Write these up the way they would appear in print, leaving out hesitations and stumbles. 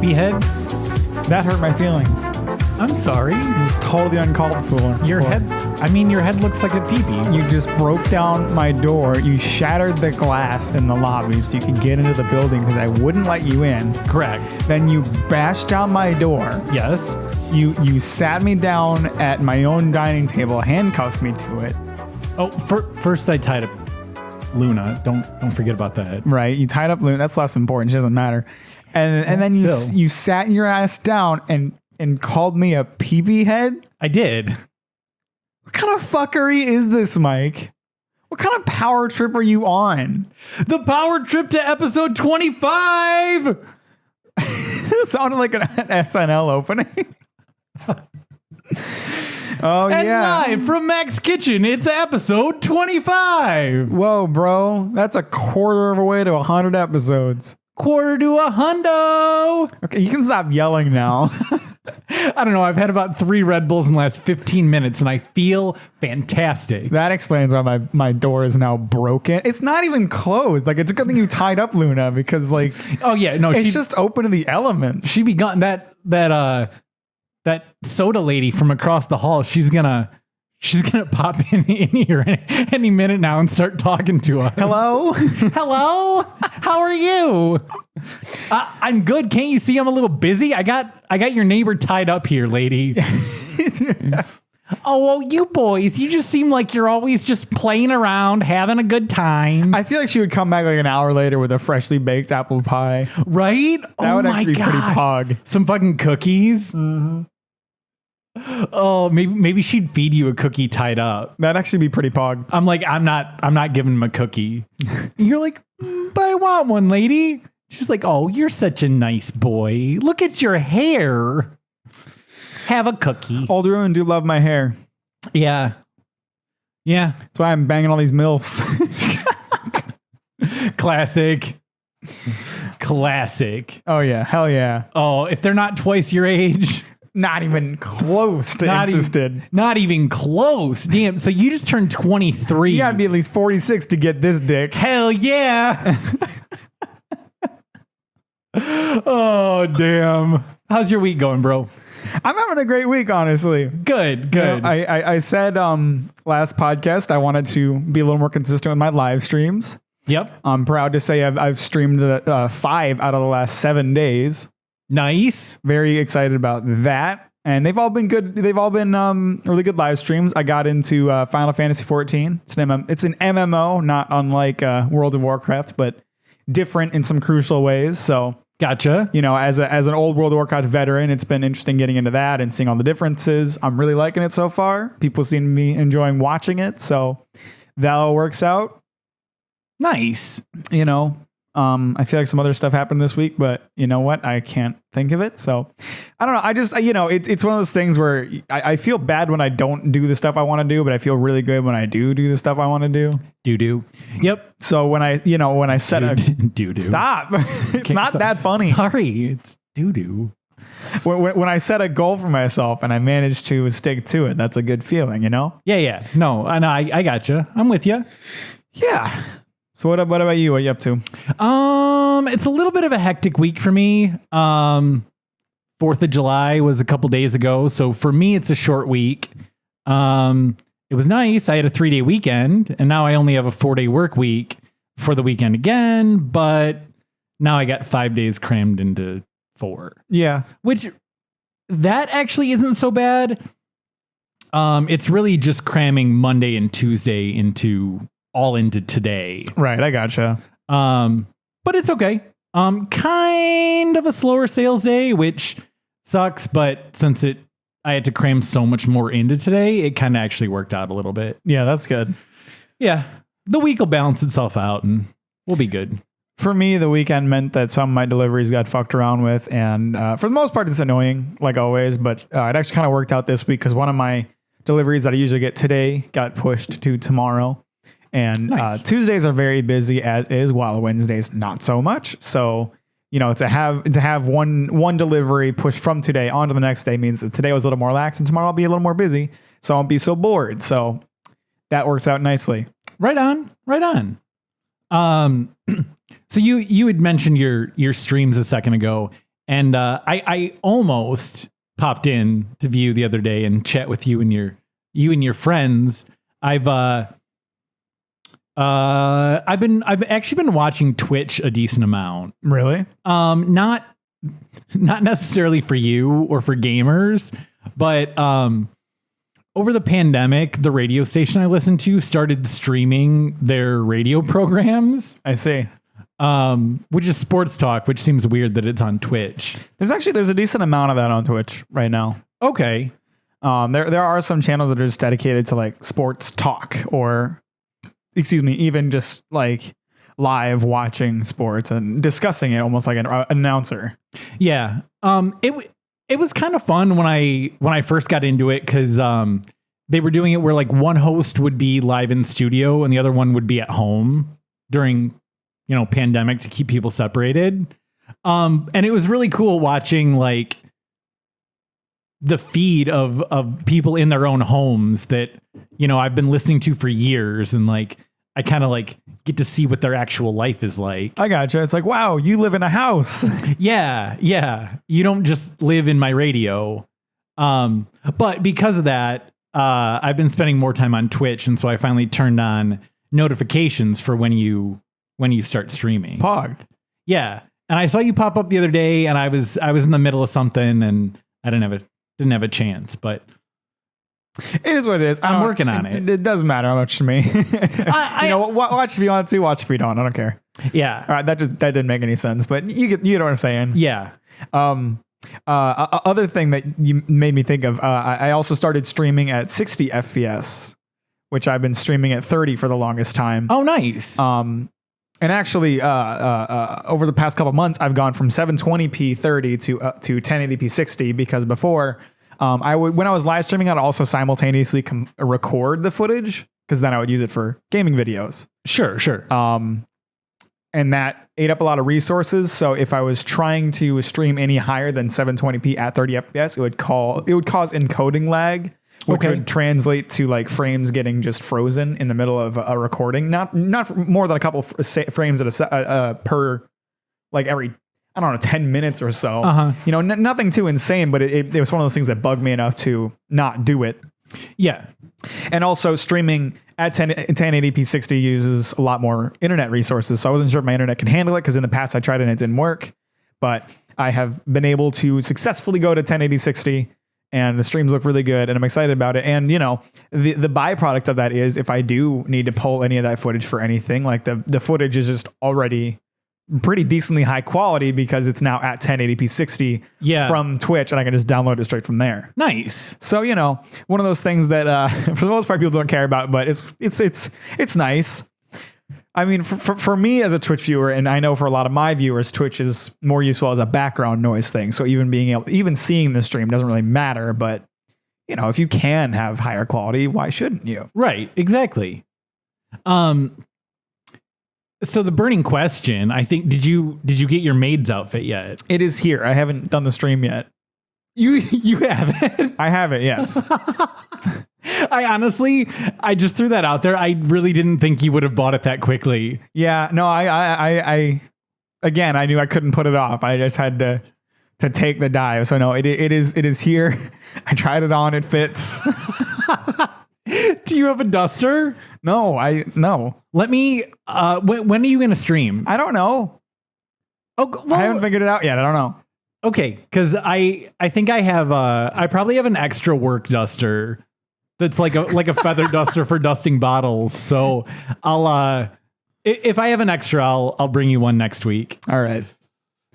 pee-pee head? That hurt my feelings. I'm sorry. It was totally uncalled for. Your head looks like a pee-pee. You just broke down my door. You shattered the glass in the lobby so you could get into the building because I wouldn't let you in. Correct. Then you bashed down my door. Yes. You sat me down at my own dining table, handcuffed me to it. Oh, first I tied up Luna. Don't forget about that. Right. You tied up Luna. That's less important. She doesn't matter. And then you sat your ass down and called me a pee-pee head? I did. What kind of fuckery is this, Mike? What kind of power trip are you on? The power trip to episode 25! It sounded like an SNL opening. Oh, and yeah. live from Mack's Kitchen, it's episode 25! Whoa, bro. That's a quarter of a way to 100 episodes. Quarter to a hundo! Okay, you can stop yelling now. I don't know. I've had about 3 Red Bulls in the last 15 minutes and I feel fantastic. That explains why my door is now broken. It's not even closed. Like, it's a good thing you tied up Luna because, like, oh yeah, no, it's just open to the elements. She begun that soda lady from across the hall. She's gonna pop in here any minute now and start talking to us. Hello? Hello? How are you? I'm good. Can't you see I'm a little busy? I got your neighbor tied up here, lady. Oh, well, you boys, you just seem like you're always just playing around, having a good time. I feel like she would come back like an hour later with a freshly baked apple pie. Right? That would actually be pretty pog. Some fucking cookies. Mm-hmm. Oh, maybe she'd feed you a cookie tied up. That'd actually be pretty pog. I'm like, I'm not giving him a cookie. You're like, but I want one, lady. She's like, oh, you're such a nice boy. Look at your hair. Have a cookie. Older women do love my hair. Yeah. Yeah. That's why I'm banging all these MILFs. Classic. Classic. Oh, yeah. Hell yeah. Oh, if they're not twice your age. Not even close to interested. Not even close. Damn. So you just turned 23. You gotta be at least 46 to get this dick. Hell yeah. Oh, damn. How's your week going, bro? I'm having a great week, honestly. Good. You know, I said last podcast I wanted to be a little more consistent with my live streams. Yep. I'm proud to say I've streamed 5 out of the last 7 days. Nice. Very excited about that. And they've all been good. They've all been really good live streams. I got into Final Fantasy 14. It's an MMO, not unlike World of Warcraft, but different in some crucial ways. So gotcha. You know, as an old World of Warcraft veteran, it's been interesting getting into that and seeing all the differences. I'm really liking it so far. People seem to be enjoying watching it. So that all works out. Nice. You know, I feel like some other stuff happened this week, but you know what? I can't think of it. So I don't know. I just, you know, it's one of those things where I feel bad when I don't do the stuff I want to do, but I feel really good when I do the stuff I want to do. Do. Yep. So when I set do. Stop. It's not that funny. Sorry. It's do. When I set a goal for myself and I manage to stick to it, that's a good feeling, you know? Yeah. No, I got you. I'm with you. Yeah. So what about you? What are you up to? It's a little bit of a hectic week for me. 4th of July was a couple days ago. So for me, it's a short week. It was nice. I had a 3-day weekend and now I only have a 4-day work week for the weekend again. But now I got 5 days crammed into 4. Yeah. Which that actually isn't so bad. It's really just cramming Monday and Tuesday into today. Right, I gotcha. But it's okay. Kind of a slower sales day, which sucks, but since I had to cram so much more into today, it kind of actually worked out a little bit. Yeah, that's good. Yeah, the week will balance itself out and we'll be good. For me, the weekend meant that some of my deliveries got fucked around with, and for the most part, it's annoying, like always, but it actually kind of worked out this week because one of my deliveries that I usually get today got pushed to tomorrow. And nice. Tuesdays are very busy as is, while Wednesdays not so much. So, you know, to have one delivery pushed from today onto the next day means that today was a little more lax and tomorrow I'll be a little more busy. So I won't be so bored. So that works out nicely. Right on. So you had mentioned your streams a second ago, And I almost popped in to view the other day and chat with you and your friends. I've actually been watching Twitch a decent amount. Really? Not necessarily for you or for gamers, but over the pandemic, the radio station I listened to started streaming their radio programs. I see. Which is sports talk, which seems weird that it's on Twitch. There's a decent amount of that on Twitch right now. Okay. There are some channels that are just dedicated to like sports talk or, even just like live watching sports and discussing it almost like an announcer. Yeah. It was kind of fun when I first got into it because they were doing it where like one host would be live in studio and the other one would be at home during, pandemic to keep people separated. And it was really cool watching like the feed of people in their own homes that, I've been listening to for years, and like I kind of like get to see what their actual life is like. I gotcha. It's like, wow, you live in a house. Yeah. You don't just live in my radio. But because of that, I've been spending more time on Twitch, and so I finally turned on notifications for when you start streaming. Pog. Yeah. And I saw you pop up the other day, and I was in the middle of something and I didn't have a chance, but it is what it is. I'm working on it. It doesn't matter much to me. Watch if you want to, watch if you don't. I don't care. Yeah. All right. That didn't make any sense, but you know what I'm saying. Yeah. Other thing that you made me think of, I also started streaming at 60 FPS, which I've been streaming at 30 for the longest time. Oh, nice. And actually, over the past couple months, I've gone from 720p 30 to 1080p 60 because before, when I was live streaming, I'd also simultaneously record the footage because then I would use it for gaming videos. Sure. And that ate up a lot of resources. So if I was trying to stream any higher than 720p at 30 FPS, it would cause encoding lag, which would translate to like frames getting just frozen in the middle of a recording. Not more than a couple frames at per like every, I don't know, 10 minutes or so. Uh-huh. Nothing too insane, but it was one of those things that bugged me enough to not do it. Yeah. And also streaming at 1080p 60 uses a lot more internet resources. So I wasn't sure if my internet can handle it because in the past I tried it and it didn't work. But I have been able to successfully go to 1080 60 and the streams look really good and I'm excited about it. And, the byproduct of that is if I do need to pull any of that footage for anything, like the footage is just already pretty decently high quality because it's now at 1080p 60 from Twitch and I can just download it straight from there. Nice. So, one of those things that for the most part people don't care about, but it's nice. I mean, for me as a Twitch viewer, and I know for a lot of my viewers, Twitch is more useful as a background noise thing. So even seeing the stream doesn't really matter, but if you can have higher quality, why shouldn't you? Right. Exactly. So the burning question, I think, did you get your maid's outfit yet? It is here. I haven't done the stream yet. You haven't? I haven't, yes. I just threw that out there. I really didn't think you would have bought it that quickly. Yeah, no, I again, I knew I couldn't put it off. I just had to take the dive. So no, it is here. I tried it on. It fits. Do you have a duster? No. Let me, when are you going to stream? I don't know. Oh, well, I haven't figured it out yet. I don't know. Okay. Cause I think I probably have an extra work duster that's like a feather duster for dusting bottles. So I'll, if I have an extra, I'll bring you one next week. All right.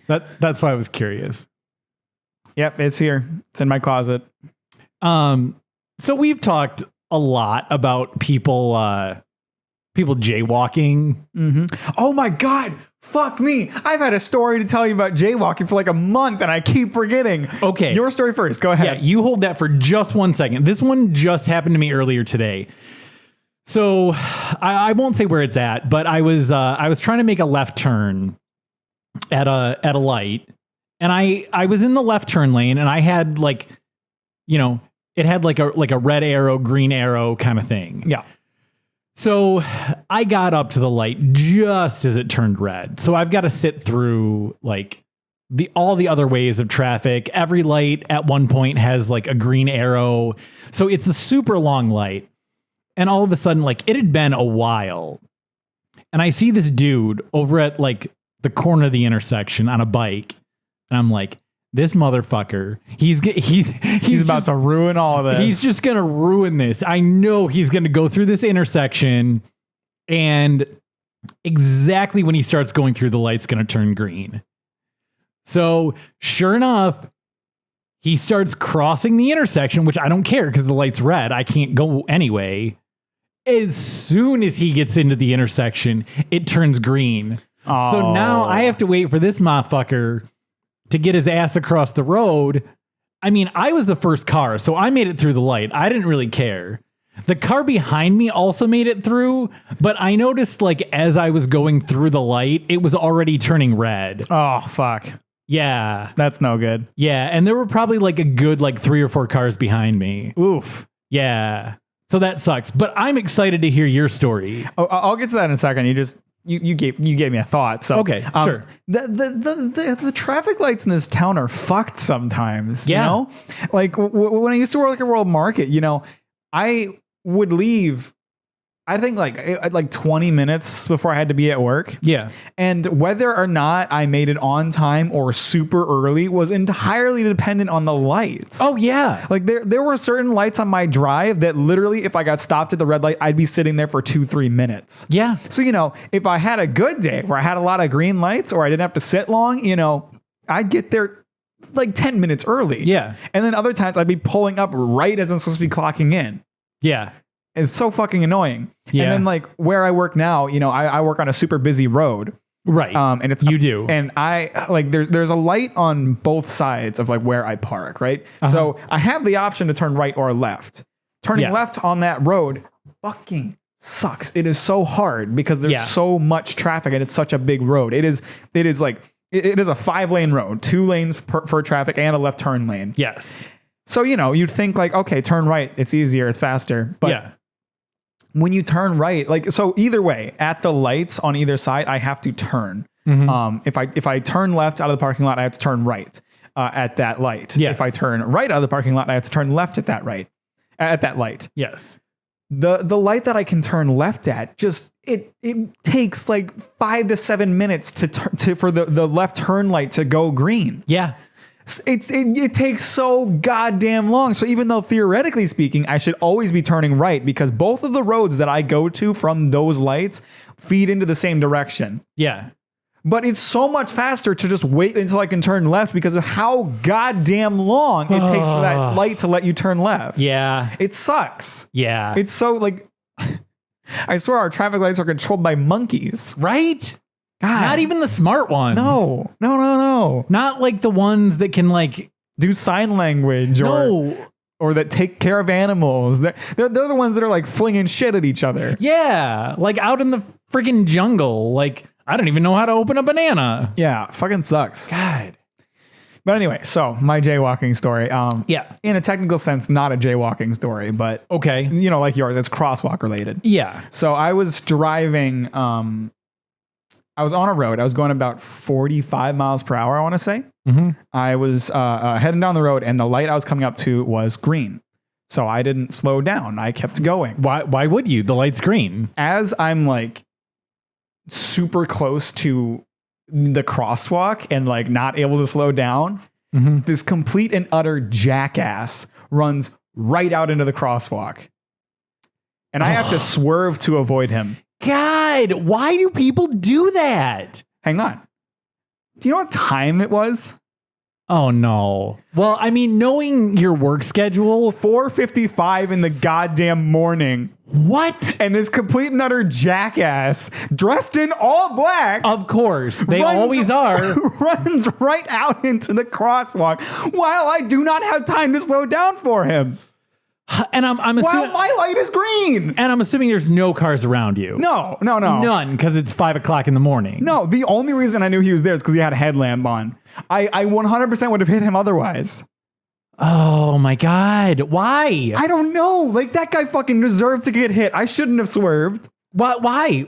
That's why I was curious. Yep. It's here. It's in my closet. So we've talked a lot about people jaywalking. Mm-hmm. Oh my God. Fuck me. I've had a story to tell you about jaywalking for like a month and I keep forgetting. Okay. Your story first. Go ahead. Yeah, you hold that for just 1 second. This one just happened to me earlier today. So I won't say where it's at, but I was trying to make a left turn at a light, and I was in the left turn lane, and I had it had like a red arrow, green arrow kind of thing. Yeah. So I got up to the light just as it turned red. So I've got to sit through like all the other ways of traffic. Every light at one point has like a green arrow. So it's a super long light. And all of a sudden, like it had been a while. And I see this dude over at like the corner of the intersection on a bike. And I'm like, this motherfucker, he's about to ruin all of this. He's just going to ruin this. I know he's going to go through this intersection, and exactly when he starts going through, the light's going to turn green. So sure enough, he starts crossing the intersection, which I don't care because the light's red. I can't go anyway. As soon as he gets into the intersection, it turns green. Oh. So now I have to wait for this motherfucker to get his ass across the road. I mean, I was the first car, so I made it through the light. I didn't really care. The car behind me also made it through, but I noticed like as I was going through the light, it was already turning red. Oh, fuck. Yeah. That's no good. Yeah, and there were probably like a good like 3 or 4 cars behind me. Oof. Yeah. So that sucks, but I'm excited to hear your story. Oh, I'll get to that in a second. You gave me a thought. So okay, sure. The traffic lights in this town are fucked sometimes. Yeah. You know? Like when I used to work at World Market, you know, I would leave, I think like 20 minutes before I had to be at work. Yeah. And whether or not I made it on time or super early was entirely dependent on the lights. Oh yeah. Like there were certain lights on my drive that literally, if I got stopped at the red light, I'd be sitting there for 2-3 minutes. Yeah. So, you know, if I had a good day where I had a lot of green lights or I didn't have to sit long, you know, I'd get there like 10 minutes early. Yeah. And then other times I'd be pulling up right as I'm supposed to be clocking in. Yeah. It's so fucking annoying. Yeah. And then like where I work now, you know, I work on a super busy road. Right. And it's you do. And I like there's a light on both sides of like where I park, right? So I have the option to turn right or left. Turning left on that road fucking sucks. It is so hard because there's so much traffic and it's such a big road. It is like it is a 5-lane road, 2 lanes for traffic and a left turn lane. Yes. So, you know, you'd think like, okay, turn right. It's easier. It's faster. But when you turn right, like, so either way, at the lights on either side, I have to turn. Mm-hmm. If I turn left out of the parking lot, I have to turn right at that light. Yes. If I turn right out of the parking lot, I have to turn left at that light. Yes. The light that I can turn left at, just it takes like 5 to 7 minutes for the left turn light to go green. Yeah. It takes so goddamn long. So even though theoretically speaking, I should always be turning right because both of the roads that I go to from those lights feed into the same direction. Yeah. But it's so much faster to just wait until I can turn left because of how goddamn long it takes for that light to let you turn left. Yeah. It sucks. Yeah. It's so like, I swear our traffic lights are controlled by monkeys. Right? God. Not even the smart ones. No. Not like the ones that can like do sign language or that take care of animals. They're the ones that are like flinging shit at each other. Yeah. Like out in the freaking jungle. Like, I don't even know how to open a banana. Yeah. Fucking sucks. God. But anyway, so my jaywalking story. Yeah. In a technical sense, not a jaywalking story, but okay. You know, like yours, it's crosswalk related. Yeah. So I was driving, I was on a road. I was going about 45 miles per hour, I want to say. Mm-hmm. I was heading down the road and the light I was coming up to was green. So I didn't slow down. I kept going. Why would you? The light's green. As I'm like super close to the crosswalk and like not able to slow down, this complete and utter jackass runs right out into the crosswalk. And I have to swerve to avoid him. God, why do people do that? Hang on. Do you know what time it was? Oh, no. Well, I mean, knowing your work schedule, 4:55 in the goddamn morning. What? And this complete and utter jackass dressed in all black. Of course. They always are. Runs right out into the crosswalk while I do not have time to slow down for him. And I'm assuming while my light is green. And I'm assuming there's no cars around you. No. None, because it's 5 o'clock in the morning. No, the only reason I knew he was there is because he had a headlamp on. I 100% would have hit him otherwise. Oh my God. Why? I don't know. Like that guy fucking deserved to get hit. I shouldn't have swerved. Why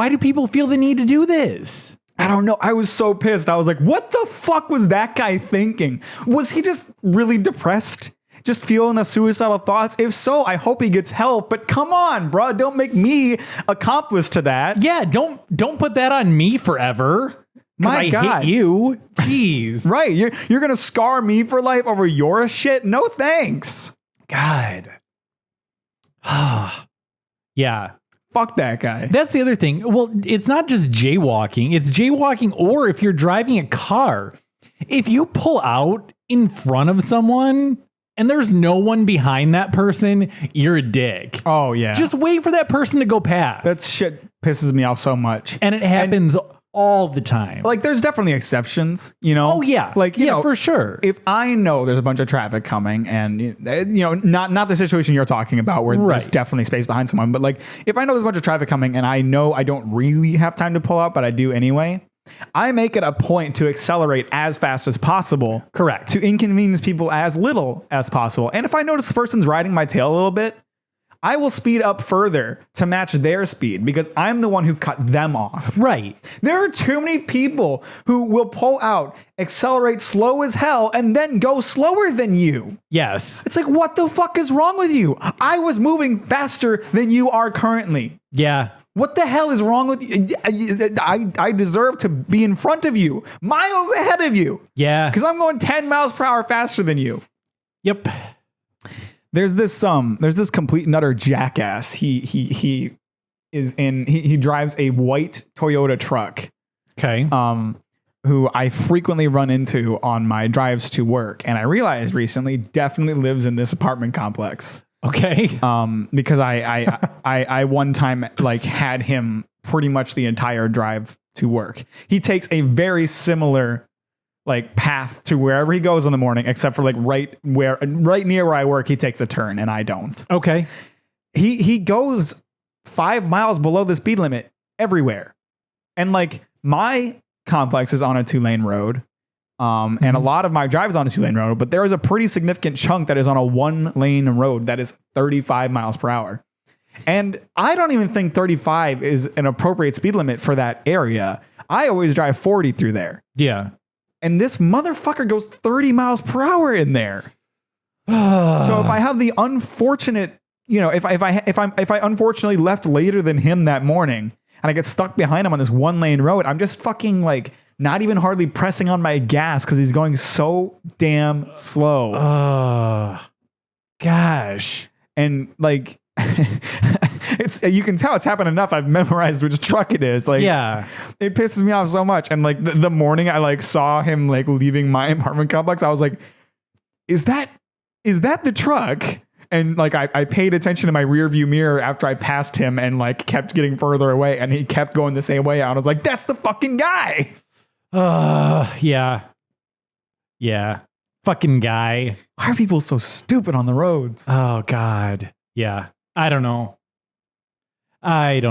do people feel the need to do this? I don't know. I was so pissed. I was like, what the fuck was that guy thinking? Was he just really depressed? Just feeling the suicidal thoughts? If so, I hope he gets help. But come on, bro. Don't make me accomplice to that. Yeah, don't put that on me forever. My God. hit you. Jeez. Right. You're going to scar me for life over your shit? No thanks. God. Yeah. Fuck that guy. That's the other thing. Well, it's not just jaywalking. It's jaywalking, or if you're driving a car, if you pull out in front of someone and there's no one behind that person, you're a dick. Oh, yeah. Just wait for that person to go past. That shit pisses me off so much. And it happens all the time. Like, there's definitely exceptions, you know? Oh, yeah. Like, you know, for sure. If I know there's a bunch of traffic coming and, you know, not the situation you're talking about where there's definitely space behind someone, but like, if I know there's a bunch of traffic coming and I know I don't really have time to pull out, but I do anyway, I make it a point to accelerate as fast as possible. Correct. To inconvenience people as little as possible. And if I notice the person's riding my tail a little bit, I will speed up further to match their speed because I'm the one who cut them off. Right. There are too many people who will pull out, accelerate slow as hell, and then go slower than you. Yes. It's like, what the fuck is wrong with you? I was moving faster than you are currently. Yeah. What the hell is wrong with you? I deserve to be in front of you, miles ahead of you. Yeah. Because I'm going 10 miles per hour faster than you. Yep. There's this complete and utter jackass. He drives a white Toyota truck. Okay. Who I frequently run into on my drives to work, and I realized recently definitely lives in this apartment complex. Okay. Because I one time like had him pretty much the entire drive to work. He takes a very similar like path to wherever he goes in the morning, except for like right near where I work, he takes a turn and I don't. Okay. He goes 5 miles below the speed limit everywhere. And like my complex is on a 2-lane road. And a lot of my drive is on a 2-lane road, but there is a pretty significant chunk that is on a 1-lane road that is 35 miles per hour. And I don't even think 35 is an appropriate speed limit for that area. I always drive 40 through there. Yeah. And this motherfucker goes 30 miles per hour in there. So if I have the unfortunate, you know, if I unfortunately left later than him that morning and I get stuck behind him on this 1-lane road, I'm just fucking like not even hardly pressing on my gas because he's going so damn slow. Gosh. And like, you can tell it's happened enough. I've memorized which truck it is. Like, yeah, it pisses me off so much. And like the morning I like saw him like leaving my apartment complex, I was like, is that the truck? And like I paid attention to my rear view mirror after I passed him and like kept getting further away, and he kept going the same way out. I was like, that's the fucking guy. Yeah. Fucking guy. Why are people so stupid on the roads? Oh God. Yeah. I don't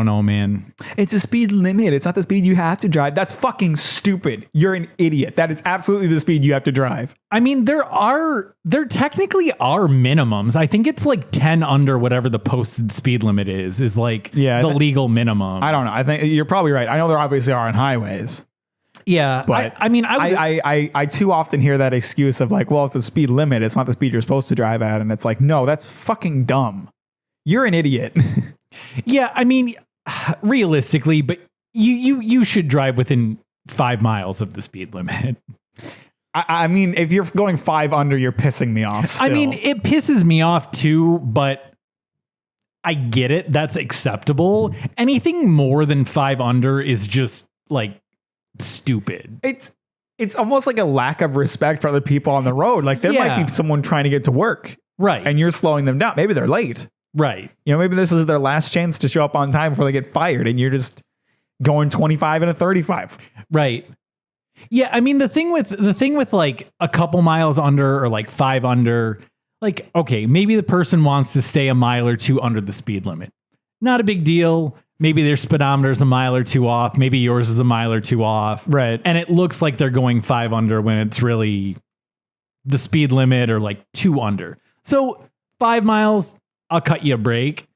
know, man. It's a speed limit. It's not the speed you have to drive. That's fucking stupid. You're an idiot. That is absolutely the speed you have to drive. I mean, there technically are minimums. I think it's like 10 under whatever the posted speed limit is like the legal minimum. I don't know. I think you're probably right. I know there obviously are on highways. Yeah. But I too often hear that excuse of like, well, it's a speed limit. It's not the speed you're supposed to drive at. And it's like, no, that's fucking dumb. You're an idiot. Yeah, I mean, realistically, but you should drive within 5 miles of the speed limit. I mean, if you're going 5 under, you're pissing me off still. I mean, it pisses me off too, but I get it. That's acceptable. Anything more than 5 under is just like stupid. It's almost like a lack of respect for other people on the road. Like there might be someone trying to get to work. Right. And you're slowing them down. Maybe they're late. Right. You know, maybe this is their last chance to show up on time before they get fired, and you're just going 25 and a 35. Right. Yeah. I mean, the thing with like a couple miles under or like 5 under, like, okay, maybe the person wants to stay a mile or 2 under the speed limit. Not a big deal. Maybe their speedometer is a mile or 2 off. Maybe yours is a mile or 2 off. Right. And it looks like they're going 5 under when it's really the speed limit or like 2 under. So 5 miles, I'll cut you a break.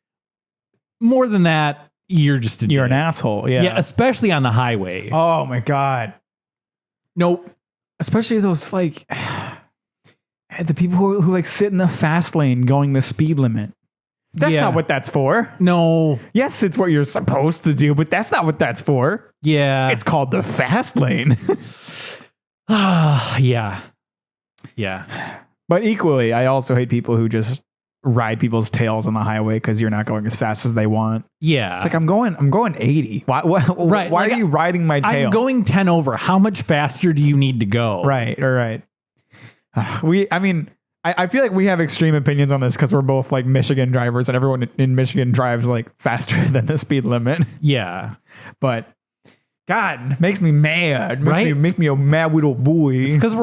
More than that, you're just You're an dick. asshole. Yeah. Yeah, especially on the highway. Oh my God. Nope. Especially those like the people who like sit in the fast lane going the speed limit. That's Yeah. not what that's for. No. Yes, it's what you're supposed to do, but that's not what that's for. Yeah. It's called the fast lane. Yeah. Yeah. But equally, I also hate people who just ride people's tails on the highway because you're not going as fast as they want. Yeah. It's like I'm going 80. Why Right, why like, are you riding my tail? I'm going 10 over. How much faster do you need to go? Right, all right. I feel like we have extreme opinions on this because we're both like Michigan drivers and everyone in Michigan drives like faster than the speed limit. Yeah. But God, makes me mad. Right? Make me a mad little boy. It's because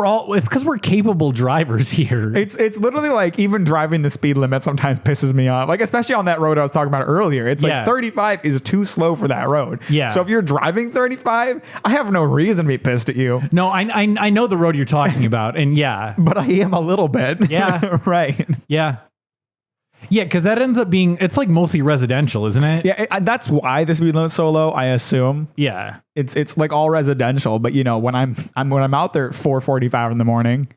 we're capable drivers here. It's literally like even driving the speed limit sometimes pisses me off. Like especially on that road I was talking about earlier. It's Yeah. like 35 is too slow for that road. Yeah. So if you're driving 35, I have no reason to be pissed at you. No, I know the road you're talking about, and yeah. But I am a little bit. Yeah. Right. Yeah. Yeah, because that ends up being, it's like mostly residential, isn't it? Yeah, that's why the speed limit's so low, I assume. Yeah. It's like all residential, but you know, when I'm out there at 4:45 in the morning,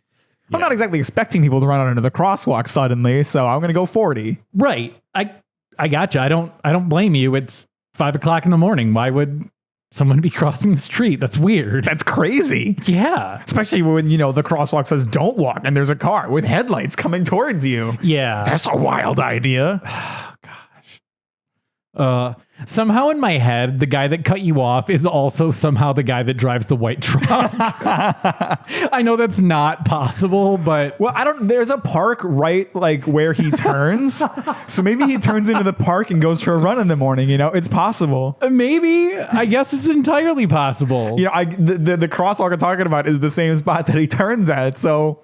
Yeah. I'm not exactly expecting people to run out into the crosswalk suddenly, so I'm gonna go 40. Right. I gotcha. I don't blame you. It's 5 o'clock in the morning. Why would someone be crossing the street? That's weird. That's crazy. Yeah. Especially when, you know, the crosswalk says don't walk and there's a car with headlights coming towards you. Yeah. That's a wild idea. Somehow in my head, the guy that cut you off is also somehow the guy that drives the white truck. I know that's not possible, but Well, there's a park right like where he turns. So maybe he turns into the park and goes for a run in the morning, you know? It's possible. maybe, I guess it's entirely possible. You know, the crosswalk I'm talking about is the same spot that he turns at. So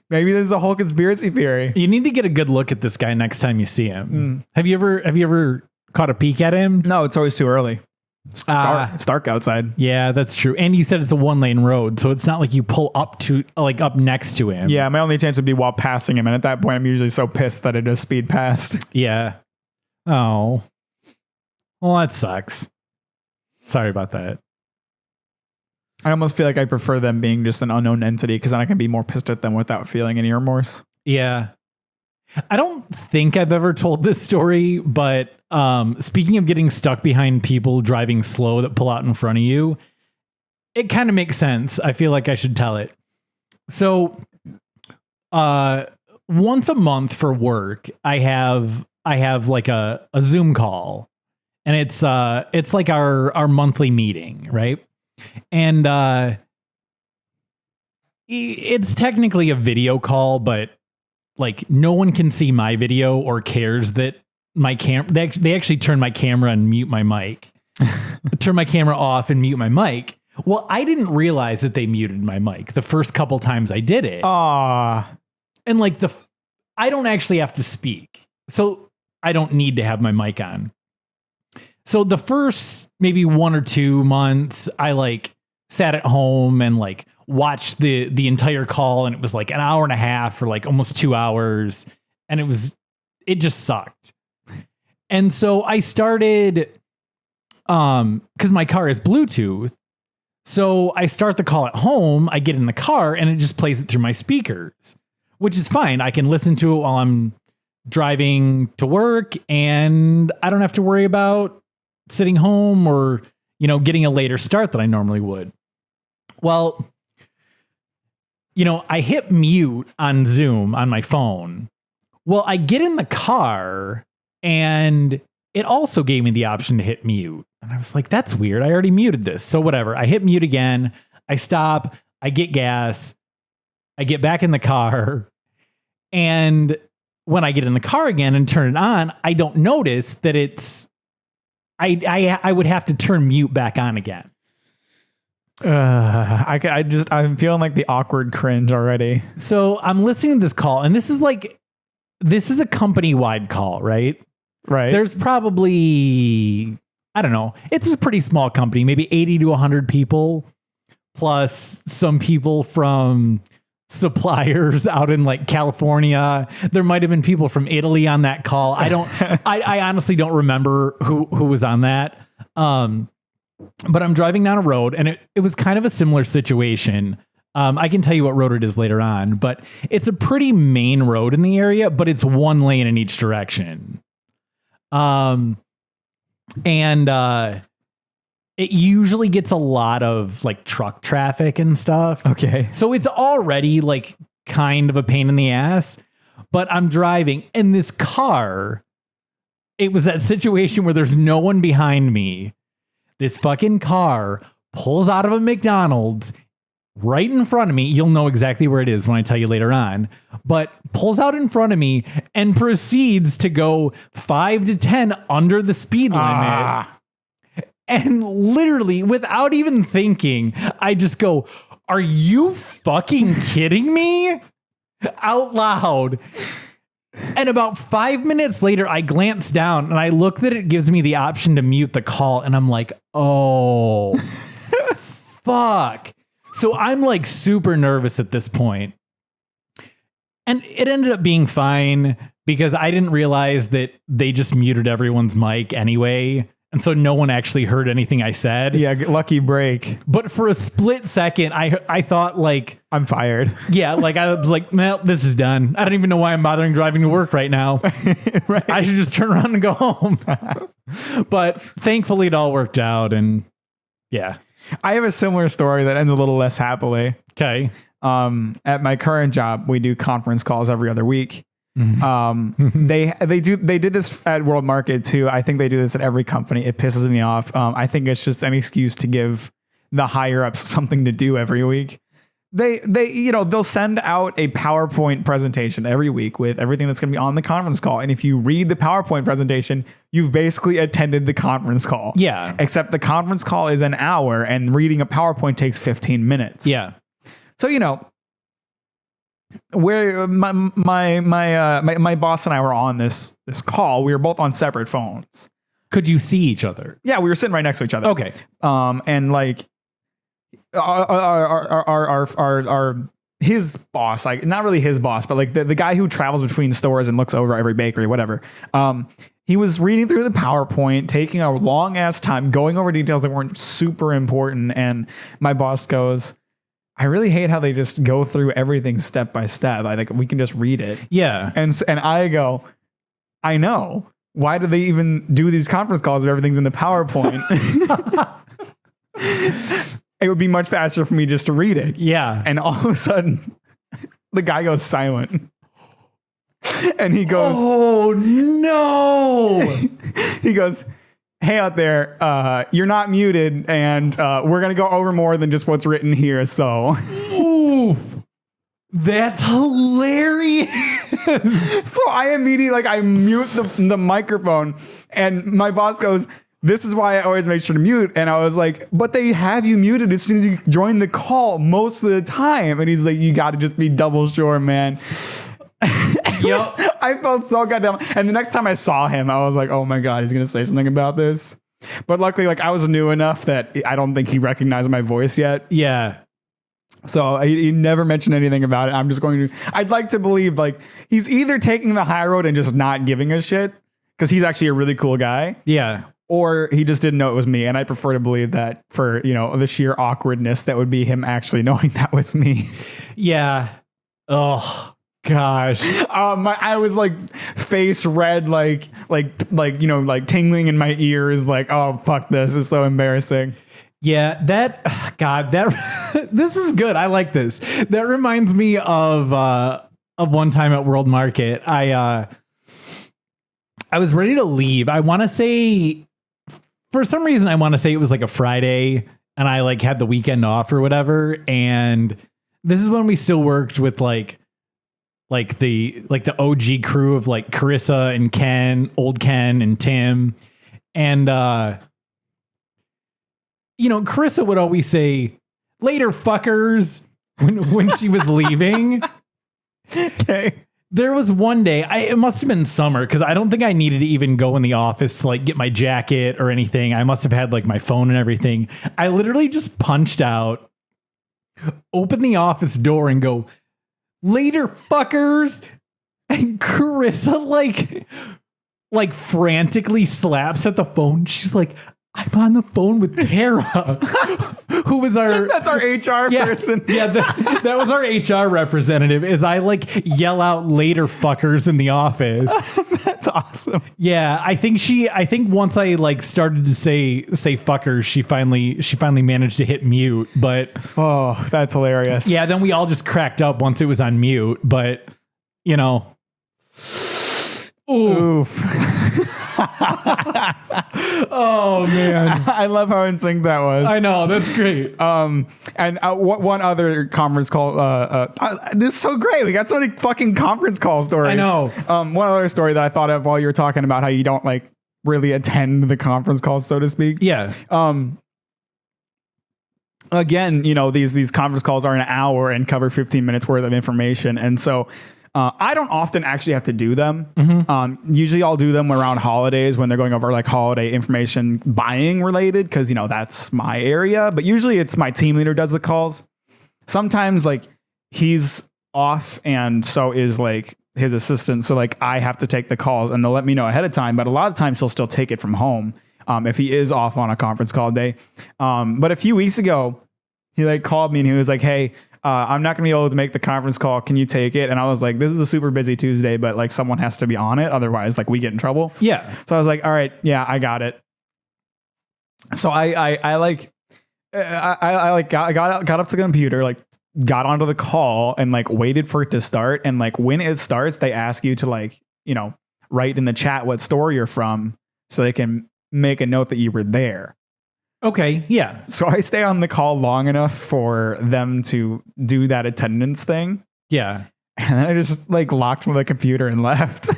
maybe there's a whole conspiracy theory. You need to get a good look at this guy next time you see him. Have you ever caught a peek at him? No, it's always too early. It's dark outside. Yeah, that's true. And you said it's a 1-lane road, so it's not like you pull up next to him. Yeah, my only chance would be while passing him. And at that point, I'm usually so pissed that I just speed past. Yeah. Oh. Well, that sucks. Sorry about that. I almost feel like I prefer them being just an unknown entity because then I can be more pissed at them without feeling any remorse. Yeah. I don't think I've ever told this story, but speaking of getting stuck behind people driving slow that pull out in front of you, it kind of makes sense. I feel like I should tell it. So once a month for work, I have like a Zoom call, and it's like our monthly meeting, right? And it's technically a video call, but like no one can see my video or cares that my they actually turn my camera and mute my mic. Turn my camera off and mute my mic. Well, I didn't realize that they muted my mic the first couple times I did it. And like I don't actually have to speak. So I don't need to have my mic on. So the first maybe 1 or 2 months, I like sat at home and like watched the entire call, and it was like an hour and a half or like almost 2 hours, and it just sucked. And so I started because my car is Bluetooth. So I start the call at home, I get in the car, and it just plays it through my speakers, which is fine. I can listen to it while I'm driving to work, and I don't have to worry about sitting home or, you know, getting a later start than I normally would. Well, you know, I hit mute on Zoom on my phone. Well, I get in the car and it also gave me the option to hit mute. And I was like, that's weird. I already muted this. So whatever. I hit mute again. I stop. I get gas. I get back in the car. And when I get in the car again and turn it on, I don't notice that I would have to turn mute back on again. I'm feeling like the awkward cringe already. So I'm listening to this call, and this is a company-wide call, right? Right. There's probably, I don't know, it's a pretty small company, maybe 80 to 100 people, plus some people from suppliers out in like California. There might have been people from Italy on that call. I honestly don't remember who was on that. But I'm driving down a road and it was kind of a similar situation. I can tell you what road it is later on, but it's a pretty main road in the area, but it's one lane in each direction. It usually gets a lot of like truck traffic and stuff. Okay. So it's already like kind of a pain in the ass, but I'm driving and this car, it was that situation where there's no one behind me. This fucking car pulls out of a McDonald's right in front of me. You'll know exactly where it is when I tell you later on, but pulls out in front of me and proceeds to go 5 to 10 under the speed limit. And literally, without even thinking, I just go, "Are you fucking kidding me?" Out loud. And about 5 minutes later, I glance down and I look that it gives me the option to mute the call. And I'm like, oh, fuck. So I'm like super nervous at this point. And it ended up being fine because I didn't realize that they just muted everyone's mic anyway. And so no one actually heard anything I said. Yeah, lucky break. But for a split second, I thought like... I'm fired. Yeah, like I was like, well, this is done. I don't even know why I'm bothering driving to work right now. Right. I should just turn around and go home. But thankfully it all worked out. And yeah. I have a similar story that ends a little less happily. Okay. At my current job, we do conference calls every other week. They did this at World Market too. I think they do this at every company. It pisses me off. I think it's just an excuse to give the higher ups something to do every week. They'll send out a PowerPoint presentation every week with everything that's going to be on the conference call. And if you read the PowerPoint presentation, you've basically attended the conference call. Yeah. Except the conference call is an hour and reading a PowerPoint takes 15 minutes. Yeah. So, where my boss and I were on this call, we were both on separate phones. Could you see each other? Yeah, we were sitting right next to each other. Okay. And like our his boss, like not really his boss, but like the guy who travels between stores and looks over every bakery, whatever. He was reading through the PowerPoint, taking a long ass time, going over details that weren't super important. And my boss goes, I really hate how they just go through everything step by step. I think we can just read it. Yeah. And I go, I know. Why do they even do these conference calls if everything's in the PowerPoint? It would be much faster for me just to read it. Yeah. And all of a sudden, the guy goes silent. And he goes, oh, no. He goes, hey out there, you're not muted, and we're going to go over more than just what's written here, so. Oof. That's hilarious. So I immediately, I mute the microphone, and my boss goes, this is why I always make sure to mute. And I was like, but they have you muted as soon as you join the call most of the time. And he's like, you got to just be double sure, man. Yep. I felt so goddamn. And the next time I saw him, I was like, oh my God, he's going to say something about this. But luckily, I was new enough that I don't think he recognized my voice yet. Yeah. So he never mentioned anything about it. I'm just I'd like to believe he's either taking the high road and just not giving a shit because he's actually a really cool guy. Yeah. Or he just didn't know it was me. And I prefer to believe that for, the sheer awkwardness that would be him actually knowing that was me. Yeah. Oh, gosh. I was face red, tingling in my ears. Oh, fuck, this is so embarrassing. Yeah, this is good. I like this. That reminds me of one time at World Market. I was ready to leave. I want to say, for some reason, I want to say it was a Friday, and I had the weekend off or whatever. And this is when we still worked with the OG crew of Carissa and Ken, old Ken and Tim, and Carissa would always say, later fuckers, when she was leaving. Okay. There was one day, it must have been summer, because I don't think I needed to even go in the office to get my jacket or anything. I must have had my phone and everything. I literally just punched out, opened the office door and go, later fuckers. And Carissa like frantically slaps at the phone. She's like, I'm on the phone with Tara, who was That's our HR person. Yeah, that was our HR representative. As I like yell out later fuckers in the office. That's awesome. Yeah, I think once I like started to say fuckers, she finally managed to hit mute. But oh, that's hilarious. Yeah, then we all just cracked up once it was on mute. But you know, oof. Oh man, I love how in sync that was. I know, that's great. And one other conference call. This is so great. We got so many fucking conference call stories. I know. One other story that I thought of while you were talking about how you don't like really attend the conference calls, so to speak. Yeah. Again, you know, these conference calls are an hour and cover 15 minutes worth of information, and so. I don't often actually have to do them. Mm-hmm. Usually I'll do them around holidays when they're going over like holiday information buying related, because, you know, that's my area. But usually it's my team leader does the calls. Sometimes like he's off and so is like his assistant. So like I have to take the calls and they'll let me know ahead of time. But a lot of times he'll still take it from home if he is off on a conference call day. But a few weeks ago, he like called me and he was like, hey, I'm not going to be able to make the conference call. Can you take it? And I was like, this is a super busy Tuesday, but like someone has to be on it. Otherwise, like we get in trouble. Yeah. So I was like, all right, yeah, I got it. So I got up to the computer, like got onto the call and like waited for it to start. And like when it starts, they ask you to like, you know, write in the chat what store you're from so they can make a note that you were there. Okay, yeah. So I stay on the call long enough for them to do that attendance thing. Yeah. And then I just like locked my computer and left.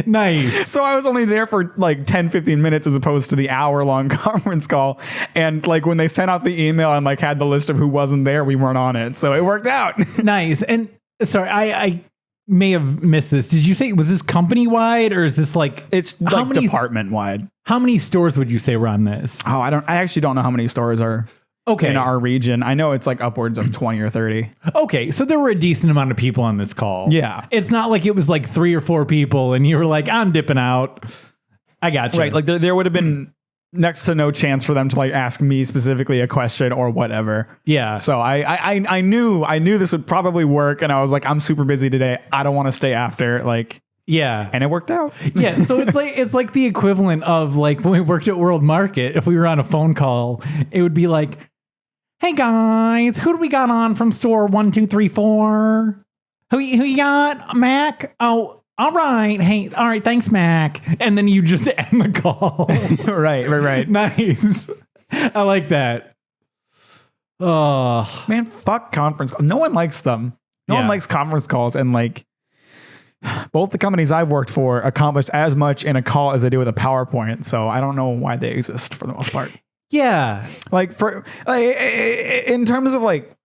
Nice. So I was only there for like 10, 15 minutes as opposed to the hour-long conference call. And like when they sent out the email and like had the list of who wasn't there, we weren't on it. So it worked out. Nice. And sorry, I may have missed this. Did you say, was this company wide or is this like, it's like department wide? How many stores would you say were on this? Oh, I actually don't know how many stores are in our region. I know it's like upwards of 20 or 30. Okay. So there were a decent amount of people on this call. Yeah. It's not like it was like 3 or 4 people and you were like, I'm dipping out. I got you. Right. Like there would have been next to no chance for them to like ask me specifically a question or whatever. Yeah. So I knew this would probably work. And I was like, I'm super busy today. I don't want to stay after. Like, yeah. And it worked out. Yeah. So it's like the equivalent of like when we worked at World Market, if we were on a phone call, it would be like, hey guys, who do we got on from store 1, 2, 3, 4? Who you got? Mack? Oh, all right. Hey, all right. Thanks, Mack. And then you just end the call. Right. Nice. I like that. Oh man, fuck conference calls. No one likes them. No one likes conference calls. And like both the companies I've worked for accomplished as much in a call as they do with a PowerPoint. So I don't know why they exist for the most part. Yeah. Like for in terms of like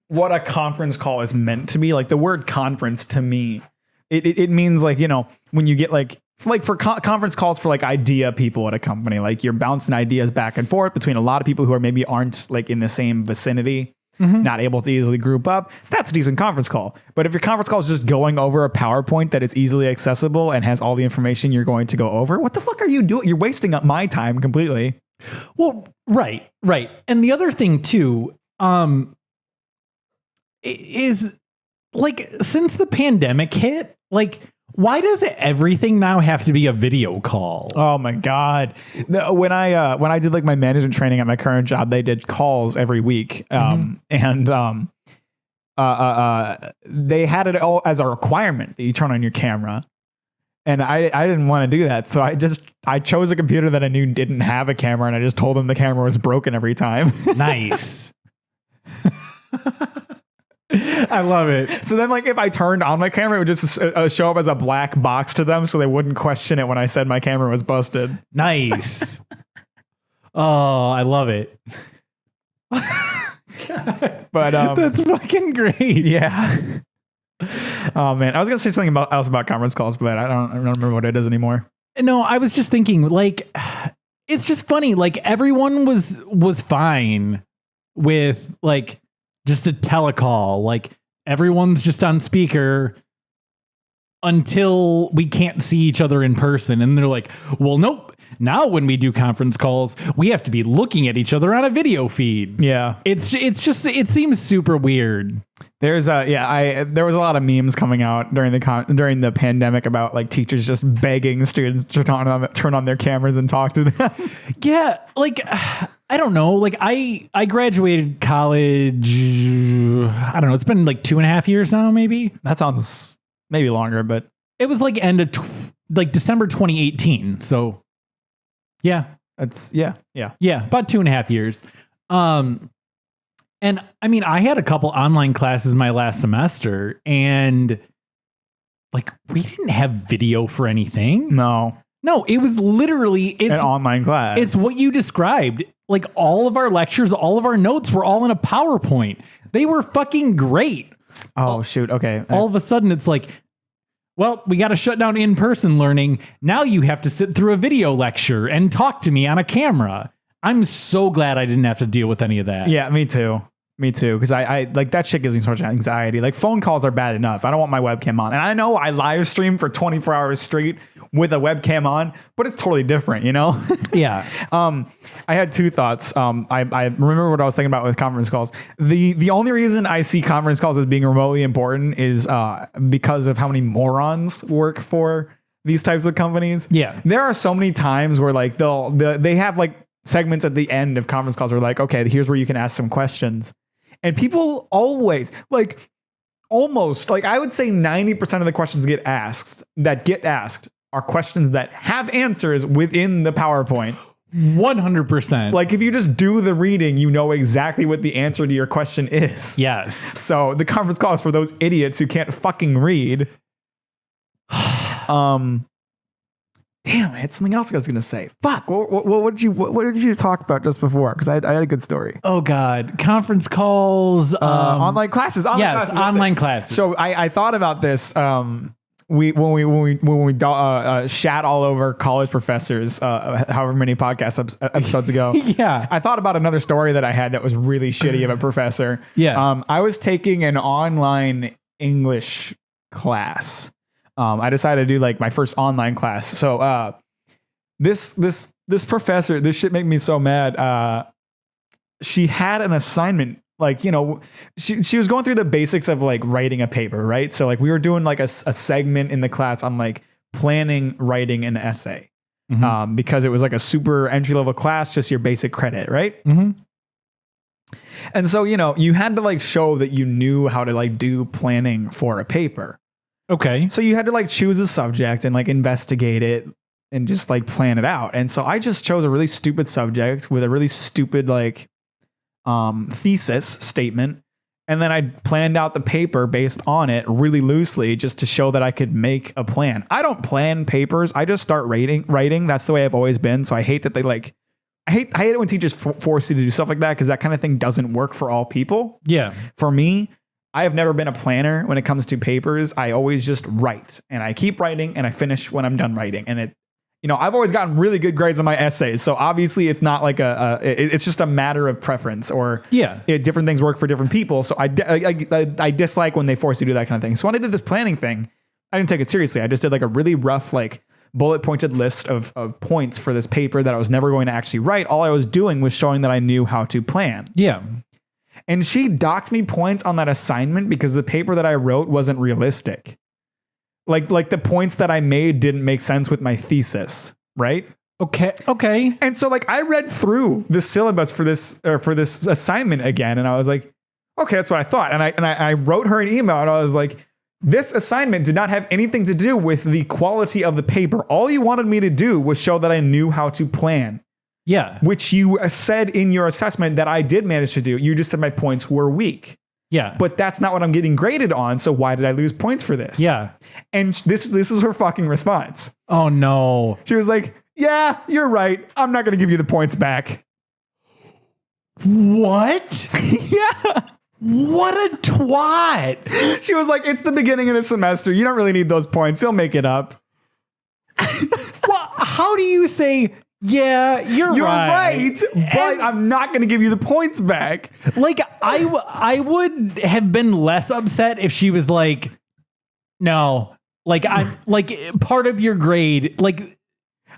what a conference call is meant to be, like the word conference to me, it means like, you know, when you get like for conference calls for like idea people at a company, like you're bouncing ideas back and forth between a lot of people who are maybe aren't like in the same vicinity, not able to easily group up. That's a decent conference call. But if your conference call is just going over a PowerPoint that is easily accessible and has all the information you're going to go over, what the fuck are you doing? You're wasting up my time completely. Well, right. And the other thing too, is like since the pandemic hit, like why does everything now have to be a video call? Oh my God. When I did like my management training at my current job, they did calls every week. And they had it all as a requirement that you turn on your camera. And I didn't want to do that. So I chose a computer that I knew didn't have a camera and I just told them the camera was broken every time. Nice. I love it. So then like if I turned on my camera, it would just show up as a black box to them so they wouldn't question it when I said my camera was busted. Nice. Oh, I love it. But that's fucking great. Yeah. Oh man, I was gonna say something else about conference calls, but I don't remember what it is anymore. No, I was just thinking like it's just funny. Like everyone was fine with like just a telecall. Like everyone's just on speaker until we can't see each other in person. And they're like, well, nope. Now when we do conference calls, we have to be looking at each other on a video feed. Yeah. It seems super weird. There was a lot of memes coming out during the pandemic about like teachers just begging students to turn on their cameras and talk to them. Yeah, like I don't know. Like I graduated college. I don't know. It's been like 2.5 years now, maybe. That sounds maybe longer, but it was like end of December 2018. So yeah, about 2.5 years. And I mean, I had a couple online classes my last semester, and like we didn't have video for anything. No, it was literally an online class. It's what you described. Like all of our lectures, all of our notes were all in a PowerPoint. They were fucking great. Oh, shoot. Okay. All of a sudden it's like, well, we got to shut down in-person learning. Now you have to sit through a video lecture and talk to me on a camera. I'm so glad I didn't have to deal with any of that. Yeah, me too. Because I like that shit gives me so much anxiety. Like phone calls are bad enough. I don't want my webcam on. And I know I live stream for 24 hours straight with a webcam on, but it's totally different, you know? Yeah. I had two thoughts. I remember what I was thinking about with conference calls. The only reason I see conference calls as being remotely important is because of how many morons work for these types of companies. Yeah. There are so many times where like they have like segments at the end of conference calls where like, okay, here's where you can ask some questions. And people always like almost like I would say 90% of the questions that get asked are questions that have answers within the PowerPoint. 100%. Like if you just do the reading, you know exactly what the answer to your question is. Yes. So the conference call is for those idiots who can't fucking read. Damn, I had something else I was gonna say. Fuck. What did you talk about just before? Because I had a good story. Oh God, conference calls, online classes. Online classes. So I thought about this. When we shat all over college professors, however many podcast episodes ago. Yeah, I thought about another story that I had that was really shitty of a professor. Yeah, I was taking an online English class. I decided to do like my first online class. So this professor, this shit made me so mad. She had an assignment, like, you know, she was going through the basics of like writing a paper, right? So like we were doing like a segment in the class on like planning, writing an essay, because it was like a super entry level class, just your basic credit, right? Mm-hmm. And so, you know, you had to like show that you knew how to like do planning for a paper. Okay. So you had to like choose a subject and like investigate it and just like plan it out. And so I just chose a really stupid subject with a really stupid like thesis statement. And then I planned out the paper based on it really loosely just to show that I could make a plan. I don't plan papers. I just start writing. That's the way I've always been. So I hate that they like, I hate it when teachers force you to do stuff like that, because that kind of thing doesn't work for all people. Yeah. For me, I have never been a planner when it comes to papers. I always just write, and I keep writing, and I finish when I'm done writing. And it, you know, I've always gotten really good grades on my essays. So obviously it's not like it's just a matter of preference, or different things work for different people. So I dislike when they force you to do that kind of thing. So when I did this planning thing, I didn't take it seriously. I just did like a really rough, like bullet pointed list of points for this paper that I was never going to actually write. All I was doing was showing that I knew how to plan. Yeah. And she docked me points on that assignment because the paper that I wrote wasn't realistic. Like the points that I made didn't make sense with my thesis, right? Okay. And so like I read through the syllabus for this assignment again, and I was like, okay, that's what I thought. And I wrote her an email, and I was like, this assignment did not have anything to do with the quality of the paper. All you wanted me to do was show that I knew how to plan. Yeah. Which you said in your assessment that I did manage to do. You just said my points were weak. Yeah. But that's not what I'm getting graded on. So why did I lose points for this? Yeah. And this is her fucking response. Oh, no. She was like, yeah, you're right. I'm not going to give you the points back. What? Yeah. What a twat. She was like, it's the beginning of the semester. You don't really need those points. You'll make it up. Well, how do you say, Yeah, you're right. But I'm not going to give you the points back. Like, I would have been less upset if she was like, no, like, I'm like part of your grade. Like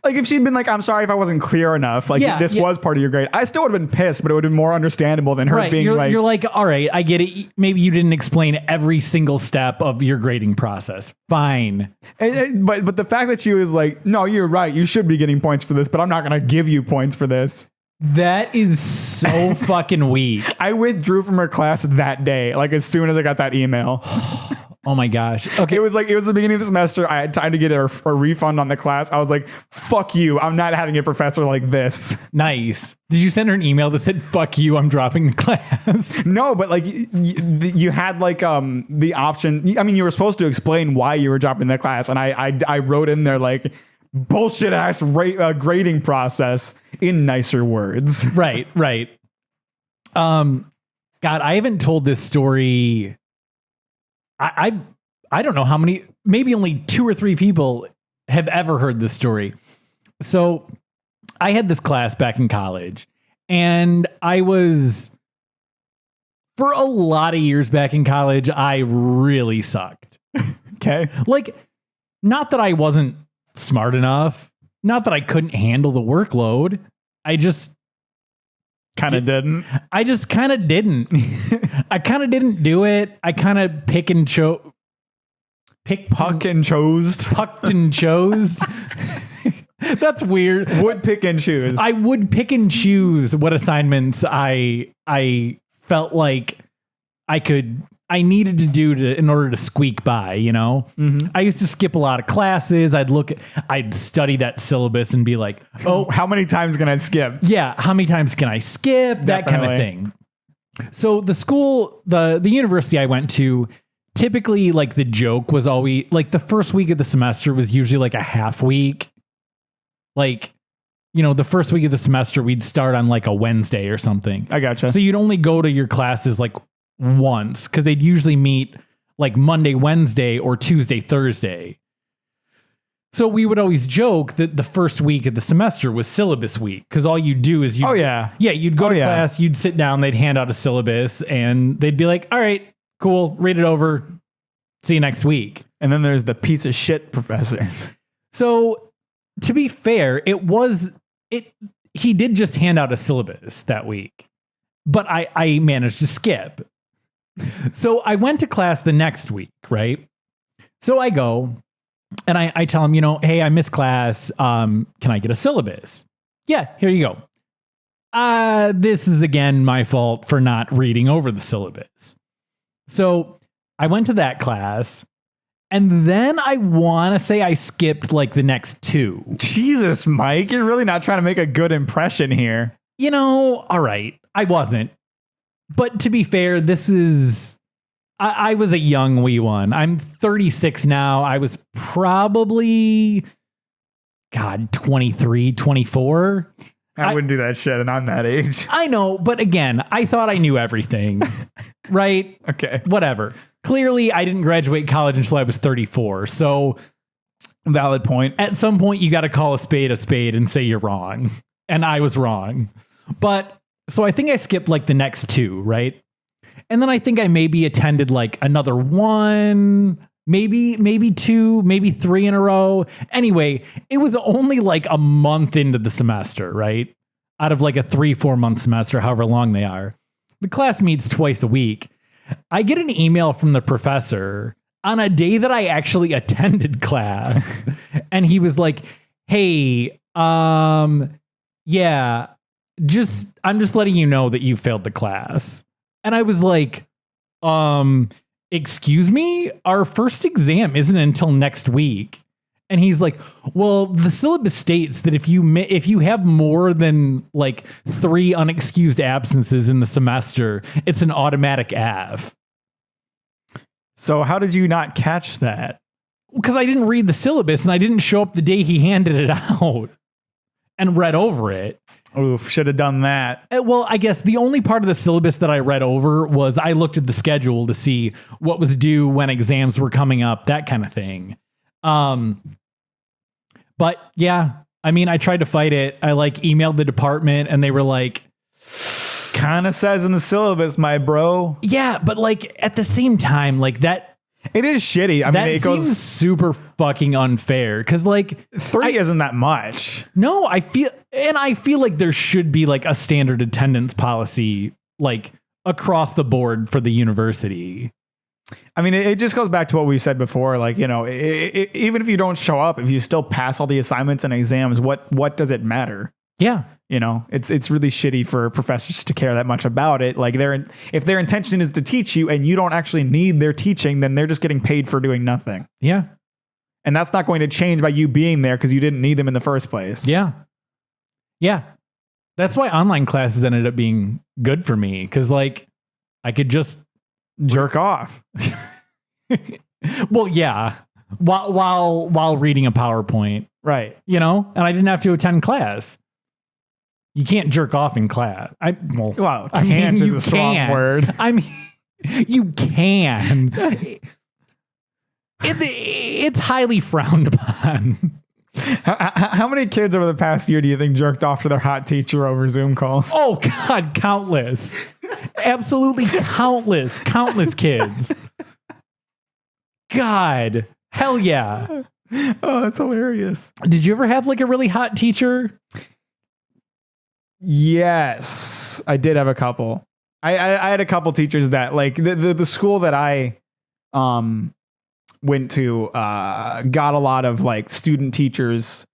if she'd been like, I'm sorry if I wasn't clear enough. Like this was part of your grade. I still would have been pissed, but it would have been more understandable than her being you're like, all right, I get it. Maybe you didn't explain every single step of your grading process. Fine. But the fact that she was like, no, you're right. You should be getting points for this, but I'm not going to give you points for this. That is so fucking weak. I withdrew from her class that day. Like as soon as I got that email. Oh my gosh. Okay. It was the beginning of the semester. I had time to get a refund on the class. I was like, fuck you. I'm not having a professor like this. Nice. Did you send her an email that said, fuck you, I'm dropping the class? No, but like you had like the option. I mean, you were supposed to explain why you were dropping the class. And I wrote in there like bullshit ass grading process in nicer words. Right. God, I haven't told this story. I don't know how many, maybe only 2 or 3 people have ever heard this story. So I had this class back in college, and for a lot of years back in college, I really sucked. Okay. Like, not that I wasn't smart enough, not that I couldn't handle the workload. I just kind of didn't. I just kind of didn't. I kind of didn't do it. I kind of pucked and chose. That's weird. Would pick and choose. I would pick and choose what assignments I felt like I needed to do in order to squeak by, you know? Mm-hmm. I used to skip a lot of classes. I'd study that syllabus and be like, oh, how many times can I skip? Yeah. How many times can I skip? Definitely. That kind of thing. So the university I went to, typically like the joke was always like the first week of the semester was usually like a half week. Like, you know, the first week of the semester, we'd start on like a Wednesday or something. I gotcha. So you'd only go to your classes like once, because they'd usually meet like Monday, Wednesday, or Tuesday, Thursday. So we would always joke that the first week of the semester was syllabus week, because all you do is you'd go to class, you'd sit down, they'd hand out a syllabus, and they'd be like, all right, cool, read it over, see you next week. And then there's the piece of shit professors. So to be fair, he did just hand out a syllabus that week, but I managed to skip. So I went to class the next week, right? So I go and I tell him, you know, hey, I missed class. Can I get a syllabus? Yeah, here you go. This is again my fault for not reading over the syllabus. So I went to that class, and then I want to say I skipped like the next 2. Jesus, Mike, you're really not trying to make a good impression here. You know, all right, I wasn't. But to be fair, I was a young wee one. I'm 36 now. I was probably, 23, 24. I wouldn't do that shit, and I'm that age. I know, but again, I thought I knew everything, right? Okay. Whatever. Clearly, I didn't graduate college until I was 34. So, valid point. At some point, you got to call a spade and say you're wrong. And I was wrong. But so I think I skipped like the next 2, right? And then I think I maybe attended like another 1, maybe 2, maybe 3 in a row. Anyway, it was only like a month into the semester, right? Out of like a 3-4 month semester, however long they are. The class meets twice a week. I get an email from the professor on a day that I actually attended class. And he was like, hey, yeah, I'm just letting you know that you failed the class. And I was like, excuse me, our first exam isn't until next week. And he's like, well, the syllabus states that if you have more than like 3 unexcused absences in the semester, it's an automatic AF. So how did you not catch that? Because I didn't read the syllabus, and I didn't show up the day he handed it out and read over it. Oof, should have done that. Well, I guess the only part of the syllabus that I read over was I looked at the schedule to see what was due when exams were coming up, that kind of thing. But yeah, I mean, I tried to fight it. I like emailed the department and they were like, kind of says in the syllabus, my bro. yeah, but like at the same time, like that, it is shitty. I that mean, it seems goes super fucking unfair. Cause like 3 isn't that much. no, I feel like there should be like a standard attendance policy, like across the board for the university. I mean, it just goes back to what we said before. Like, you know, even if you don't show up, if you still pass all the assignments and exams, what does it matter? Yeah. You know, it's really shitty for professors to care that much about it. Like if their intention is to teach you and you don't actually need their teaching, then they're just getting paid for doing nothing. Yeah. And that's not going to change by you being there because you didn't need them in the first place. Yeah. Yeah. That's why online classes ended up being good for me. Cause like I could just jerk off. Well, yeah. While reading a PowerPoint. Right. You know, and I didn't have to attend class. You can't jerk off in class. Well, can't is a strong word. I mean, you can. It's highly frowned upon. How many kids over the past year do you think jerked off to their hot teacher over Zoom calls? Oh, God, countless. Absolutely countless kids. God, hell yeah. Oh, that's hilarious. Did you ever have like a really hot teacher? Yes, I did have a couple. I had a couple teachers that like the school that I went to got a lot of like student teachers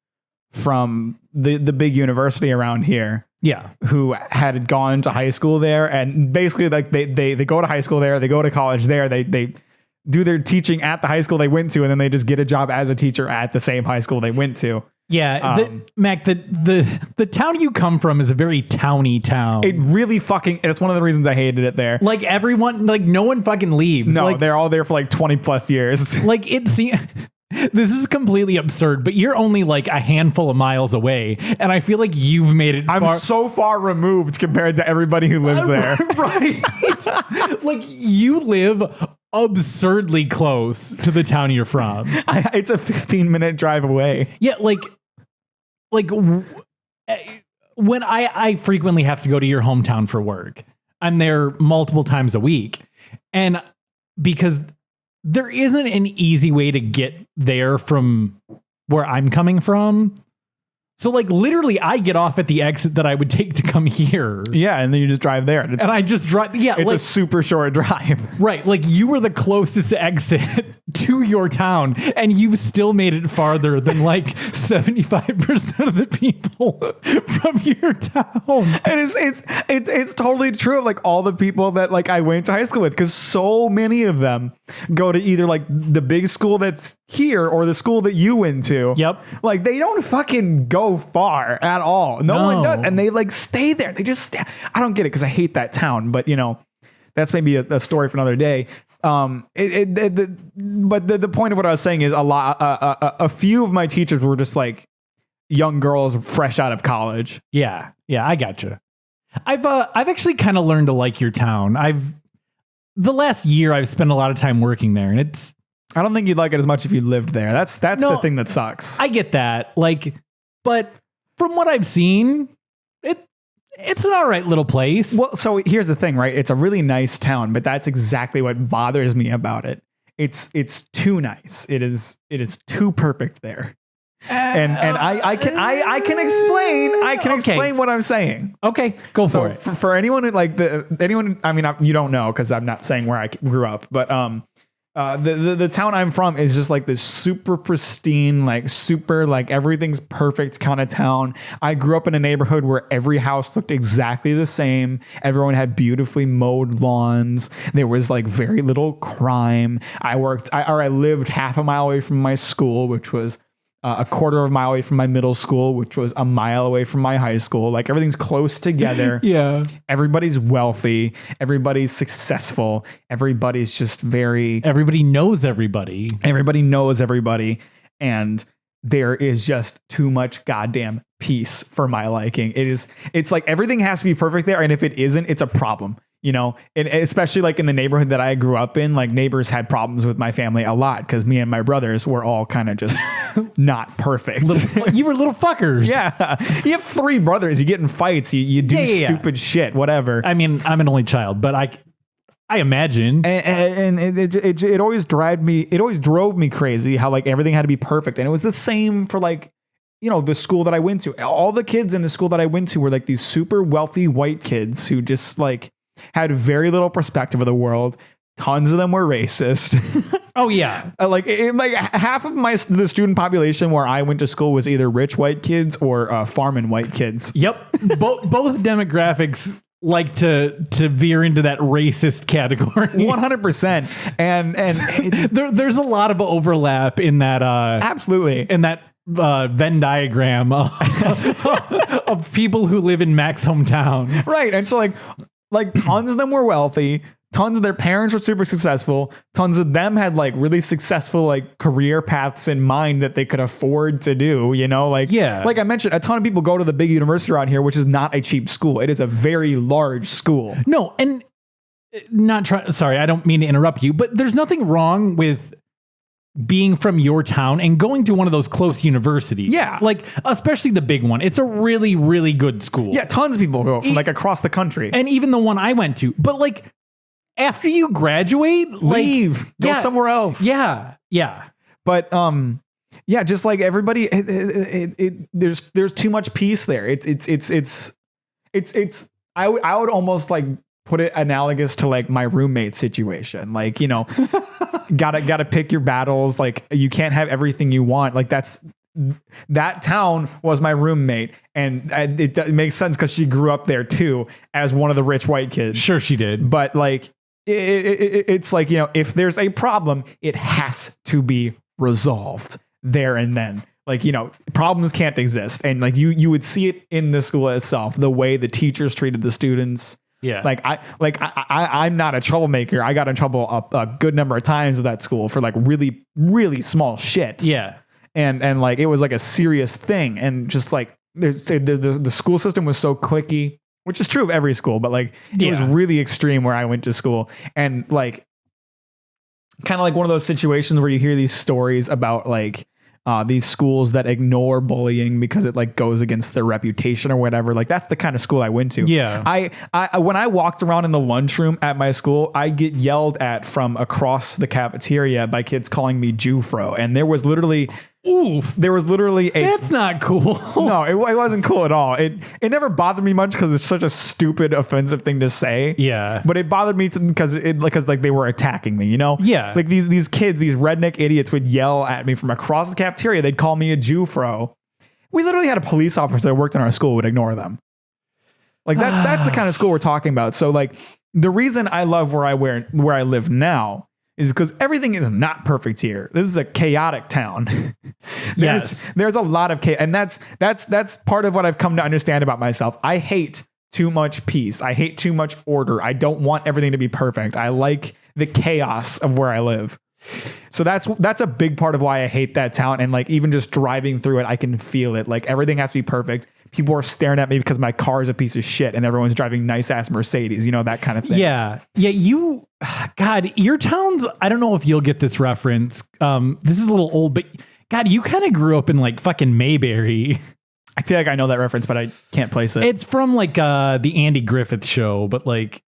from the big university around here. Yeah. Who had gone to high school there, and basically like they go to high school there, they go to college there, they do their teaching at the high school they went to, and then they just get a job as a teacher at the same high school they went to. Yeah, Mac, the town you come from is a very towny town. It really fucking, it's one of the reasons I hated it there. Like everyone, like no one fucking leaves. No, like, they're all there for like 20 plus years. Like this is completely absurd, but you're only like a handful of miles away, and I feel like you've made it I'm so far removed compared to everybody who lives there. Right. Like you live absurdly close to the town you're from. It's a 15-minute drive away. Yeah, like when I frequently have to go to your hometown for work, I'm there multiple times a week. And because there isn't an easy way to get there from where I'm coming from. So like literally I get off at the exit that I would take to come here. Yeah, and then you just drive there. And I just drive. Yeah, it's like a super short drive. Right. Like you were the closest exit to your town, and you've still made it farther than like 75% of the people from your town. And it's totally true of like all the people that like I went to high school with, because so many of them go to either like the big school that's here or the school that you went to. Yep. Like they don't fucking go far at all. No one does. And they like stay there. They just stay. I don't get it because I hate that town, but you know, that's maybe a story for another day. But the point of what I was saying is a few of my teachers were just like young girls fresh out of college. Yeah. Yeah. I gotcha. I've actually kind of learned to like your town. The last year I've spent a lot of time working there, and I don't think you'd like it as much if you lived there. That's the thing that sucks. I get that. Like, but from what I've seen, it's an all right little place. Well, so here's the thing, right? It's a really nice town, but that's exactly what bothers me about it. It's too nice. It is too perfect there. And I can explain what I'm saying. Okay, go for it. For anyone who like I mean, you don't know because I'm not saying where I grew up, but the town I'm from is just like this super pristine, like super like everything's perfect kind of town. I grew up in a neighborhood where every house looked exactly the same. Everyone had beautifully mowed lawns. There was like very little crime. I lived half a mile away from my school, which was a quarter of a mile away from my middle school, which was a mile away from my high school. Like everything's close together. Yeah. Everybody's wealthy. Everybody's successful. Everybody's just everybody knows everybody. Everybody knows everybody. And there is just too much goddamn peace for my liking. It's like everything has to be perfect there. And if it isn't, it's a problem. you know, and especially like in the neighborhood that I grew up in, like neighbors had problems with my family a lot because me and my brothers were all kind of just not perfect. You were little fuckers. Yeah. You have 3 brothers. You get in fights. You do stupid shit, whatever. I mean, I'm an only child, but I imagine. And it always drove me crazy how like everything had to be perfect. And it was the same for like, you know, the school that I went to. All the kids in the school that I went to were like these super wealthy white kids who just like had very little perspective of the world. Tons of them were racist. Oh yeah. Like half of the student population where I went to school was either rich white kids or farming white kids. Yep. Both demographics like to veer into that racist category. 100%. And there's a lot of overlap in that. Absolutely. In that Venn diagram of people who live in Mack's hometown. Right. And so like tons of them were wealthy. Tons of their parents were super successful. Tons of them had like really successful like career paths in mind that they could afford to do, you know, like, yeah, like I mentioned, a ton of people go to the big university around here, which is not a cheap school. It is a very large school. No. And sorry, I don't mean to interrupt you, but there's nothing wrong with being from your town and going to one of those close universities. Yeah. Like, especially the big one. It's a really, really good school. Yeah. Tons of people go from like across the country. And even the one I went to, but like after you graduate, leave, like, go somewhere else. Yeah. Yeah. But, yeah, just like everybody, there's too much peace there. I would almost like put it analogous to like my roommate situation. Like, you know, gotta pick your battles. Like you can't have everything you want. Like that town was my roommate, and it makes sense because she grew up there too as one of the rich white kids. Sure, she did. But like, it's like, you know, if there's a problem, it has to be resolved there and then. Like, you know, problems can't exist. And like you would see it in the school itself, the way the teachers treated the students. Yeah. I'm not a troublemaker. I got in trouble a good number of times at that school for like really, really small shit. Yeah. And like, it was like a serious thing. And just like the school system was so cliquey, which is true of every school, but like it was really extreme where I went to school. And like, kind of like one of those situations where you hear these stories about like, these schools that ignore bullying because it like goes against their reputation or whatever. Like that's the kind of school I went to. Yeah. I when I walked around in the lunchroom at my school, I get yelled at from across the cafeteria by kids calling me Jufro. And there was literally that's not cool. No, it wasn't cool at all. It never bothered me much because it's such a stupid, offensive thing to say. Yeah. But it bothered me because like they were attacking me, you know? Yeah. Like these kids, these redneck idiots would yell at me from across the cafeteria. They'd call me a Jufro. We literally had a police officer that worked in our school would ignore them. Like that's the kind of school we're talking about. So like the reason I love where I live now is because everything is not perfect here. This is a chaotic town. There's a lot of chaos, and that's part of what I've come to understand about myself. I hate too much peace. I hate too much order. I don't want everything to be perfect. I like the chaos of where I live. So that's a big part of why I hate that town. And like even just driving through it, I can feel it. Like everything has to be perfect. People are staring at me because my car is a piece of shit and everyone's driving nice ass Mercedes, you know, that kind of thing. Yeah. Yeah. God, your towns, I don't know if you'll get this reference. This is a little old, but God, you kind of grew up in like fucking Mayberry. I feel like I know that reference, but I can't place it. It's from like the Andy Griffith Show, but like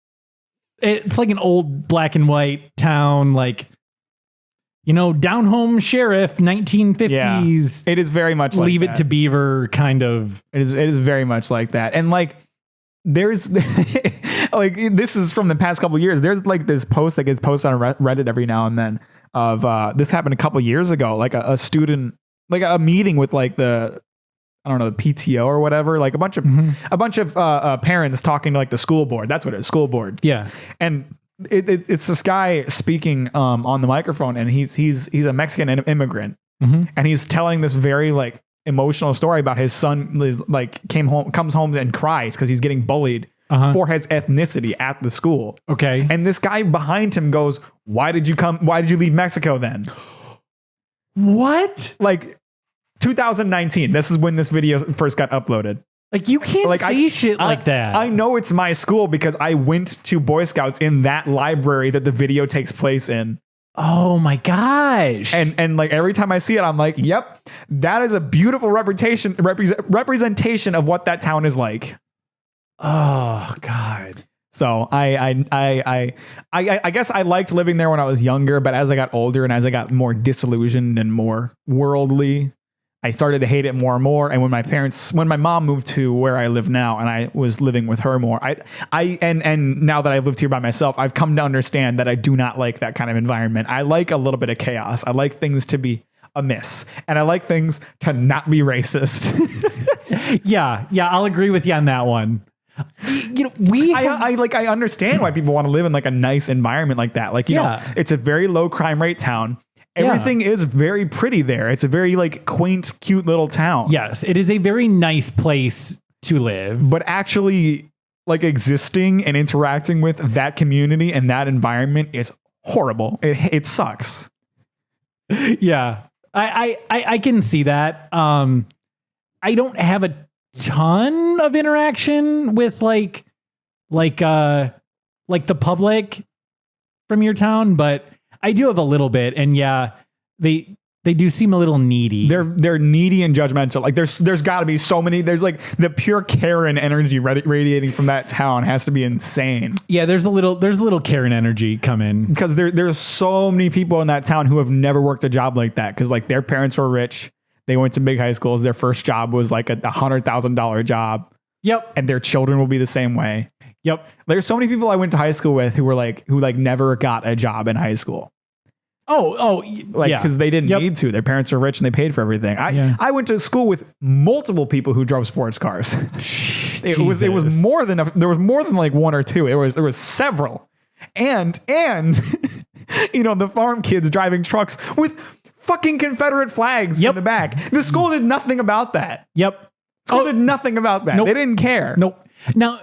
it's like an old black and white town, like, you know, down home sheriff, 1950s. Yeah, it is very much like Leave that. It to Beaver kind of. It is very much like that. And like there's like this is from the past couple of years. There's like this post that gets posted on Reddit every now and then of this happened a couple of years ago. Like a student, like a meeting with like the PTO or whatever, like a bunch of parents talking to like the school board. That's what it is, school board. Yeah. And it's this guy speaking on the microphone, and he's a Mexican immigrant, and he's telling this very like emotional story about his son like comes home and cries because he's getting bullied for his ethnicity at the school. Okay. And this guy behind him goes, why did you leave Mexico then? What? Like 2019. This is when this video first got uploaded. Like you can't say shit like that. I know it's my school because I went to Boy Scouts in that library that the video takes place in. Oh my gosh. And like every time I see it, I'm like, yep, that is a beautiful representation of what that town is like. Oh God. So I guess I liked living there when I was younger, but as I got older and as I got more disillusioned and more worldly, I started to hate it more and more. And when my mom moved to where I live now and I was living with her more, and now that I've lived here by myself, I've come to understand that I do not like that kind of environment. I like a little bit of chaos. I like things to be amiss, and I like things to not be racist. Yeah, I'll agree with you on that one. You know, I understand why people want to live in like a nice environment like that. Like, you know, it's a very low crime rate town. Everything is very pretty there. It's a very like quaint, cute little town. Yes, it is a very nice place to live. But actually like existing and interacting with that community and that environment is horrible. It sucks. Yeah, I can see that. I don't have a ton of interaction with like the public from your town, but I do have a little bit, and yeah, they do seem a little needy. They're needy and judgmental. Like there's got to be so many. There's like the pure Karen energy radiating from that town has to be insane. Yeah, there's a little Karen energy coming because there's so many people in that town who have never worked a job like that because like their parents were rich. They went to big high schools. Their first job was like a $100,000 job. Yep. And their children will be the same way. Yep. There's so many people I went to high school with who never got a job in high school. Because they didn't need to. Their parents are rich and they paid for everything. I went to school with multiple people who drove sports cars. It was more than there was more than like one or two. There was several. And you know, the farm kids driving trucks with fucking Confederate flags in the back. The school did nothing about that. Yep. School did nothing about that. Nope. They didn't care. Nope. Now,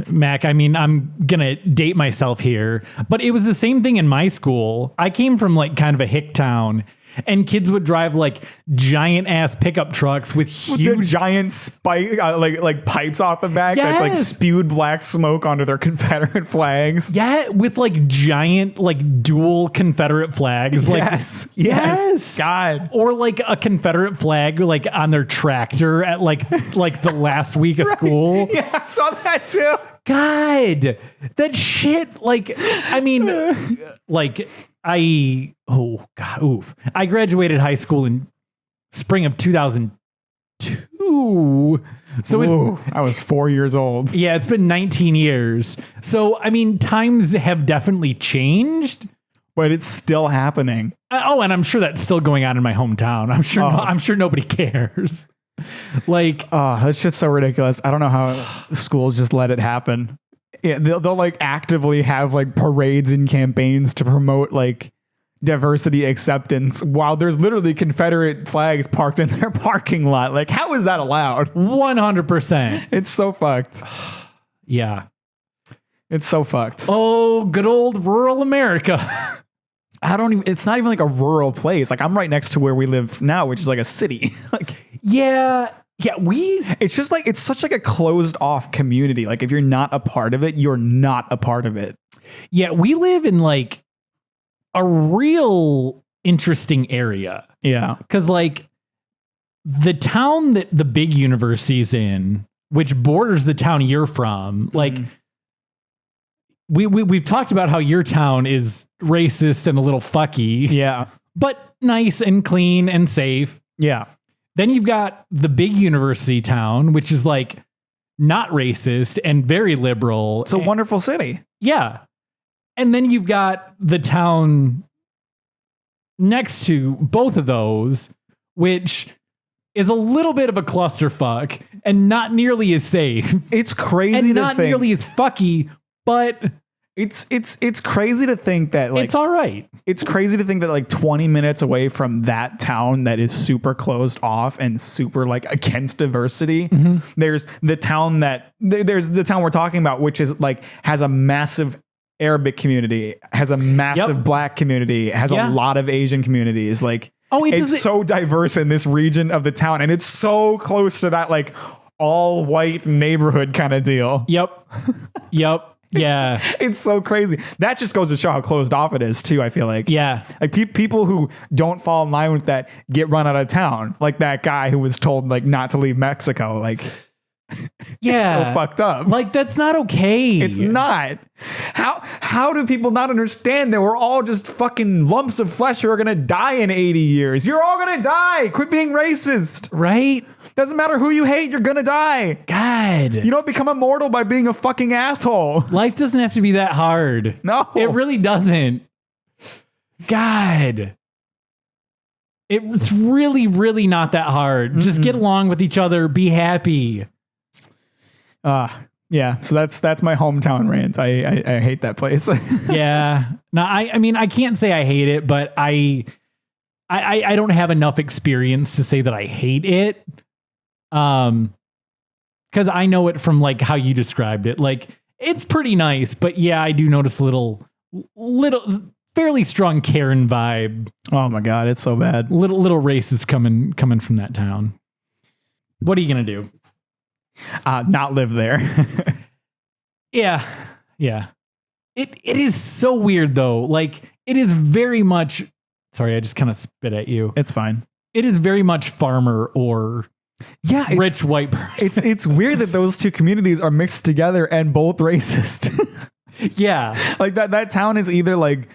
Mac, I mean, I'm going to date myself here, but it was the same thing in my school. I came from like kind of a hick town, and kids would drive like giant ass pickup trucks with huge giant spike like pipes off the back that like spewed black smoke onto their Confederate flags. Yeah, with like giant like dual Confederate flags. Like yes. God. Or like a Confederate flag like on their tractor at like the last week of school. Yeah, I saw that too. God, that shit. Like, I mean, like I graduated high school in spring of 2002. So I was 4 years old. Yeah, it's been 19 years. So, I mean, times have definitely changed. But it's still happening. And I'm sure that's still going on in my hometown. I'm sure nobody cares. Like, that's just so ridiculous. I don't know how schools just let it happen. Yeah, they'll like actively have like parades and campaigns to promote like diversity acceptance while there's literally Confederate flags parked in their parking lot. Like, how is that allowed? 100%. It's so fucked. Yeah. It's so fucked. Oh, good old rural America. It's not even like a rural place. Like, I'm right next to where we live now, which is like a city. Like, it's just like, it's such like a closed off community. Like, if you're not a part of it, you're not a part of it. Yeah. We live in like a real interesting area. Yeah. Cause like the town that the big university's in, which borders the town you're from, like we've talked about how your town is racist and a little fucky. Yeah. But nice and clean and safe. Yeah. Then you've got the big university town, which is like not racist and very liberal. It's a wonderful city. Yeah. And then you've got the town next to both of those, which is a little bit of a clusterfuck and not nearly as safe. It's crazy and to not think. Nearly as fucky, but it's crazy to think that like it's all right. It's crazy to think that like 20 minutes away from that town that is super closed off and super like against diversity, there's the town we're talking about, which is like has a massive Arabic community, has a massive Black community, has a lot of Asian communities. Like, it's so diverse in this region of the town, and it's so close to that like all white neighborhood kind of deal. Yep. Yeah. It's so crazy. That just goes to show how closed off it is too. I feel like, Yeah. like people who don't fall in line with that get run out of town. Like that guy who was told like not to leave Mexico. Like, Yeah. it's so fucked up. Like, that's not okay. It's not. How do people not understand that we're all just fucking lumps of flesh who are gonna die in 80 years? You're all gonna die. Quit being racist. Right? Doesn't matter who you hate, you're gonna die. God. You don't become immortal by being a fucking asshole. Life doesn't have to be that hard. No. It really doesn't. God. It's really, really not that hard. Just get along with each other. Be happy. Yeah. So that's my hometown rant. I hate that place. Yeah. No, I mean, I can't say I hate it, but I don't have enough experience to say that I hate it. Because I know it from like how you described it. Like, it's pretty nice, but yeah, I do notice little fairly strong Karen vibe. Oh my God, it's so bad. Little races coming from that town. What are you gonna do? Not live there. Yeah. It is so weird though. Like, it is very much. Sorry, I just kind of spit at you. It's fine. It is very much farmer or rich white person. It's weird that those two communities are mixed together and both racist. Yeah. Like that town is either like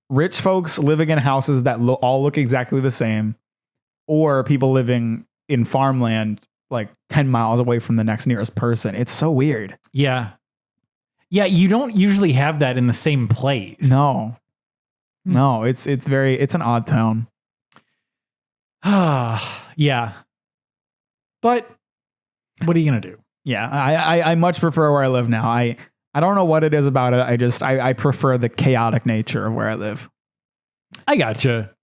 rich folks living in houses that all look exactly the same, or people living in farmland like 10 miles away from the next nearest person. It's so weird. Yeah. Yeah, you don't usually have that in the same place. No, it's an odd town. Yeah. But what are you going to do? Yeah, I much prefer where I live now. I don't know what it is about it. I prefer the chaotic nature of where I live. I gotcha.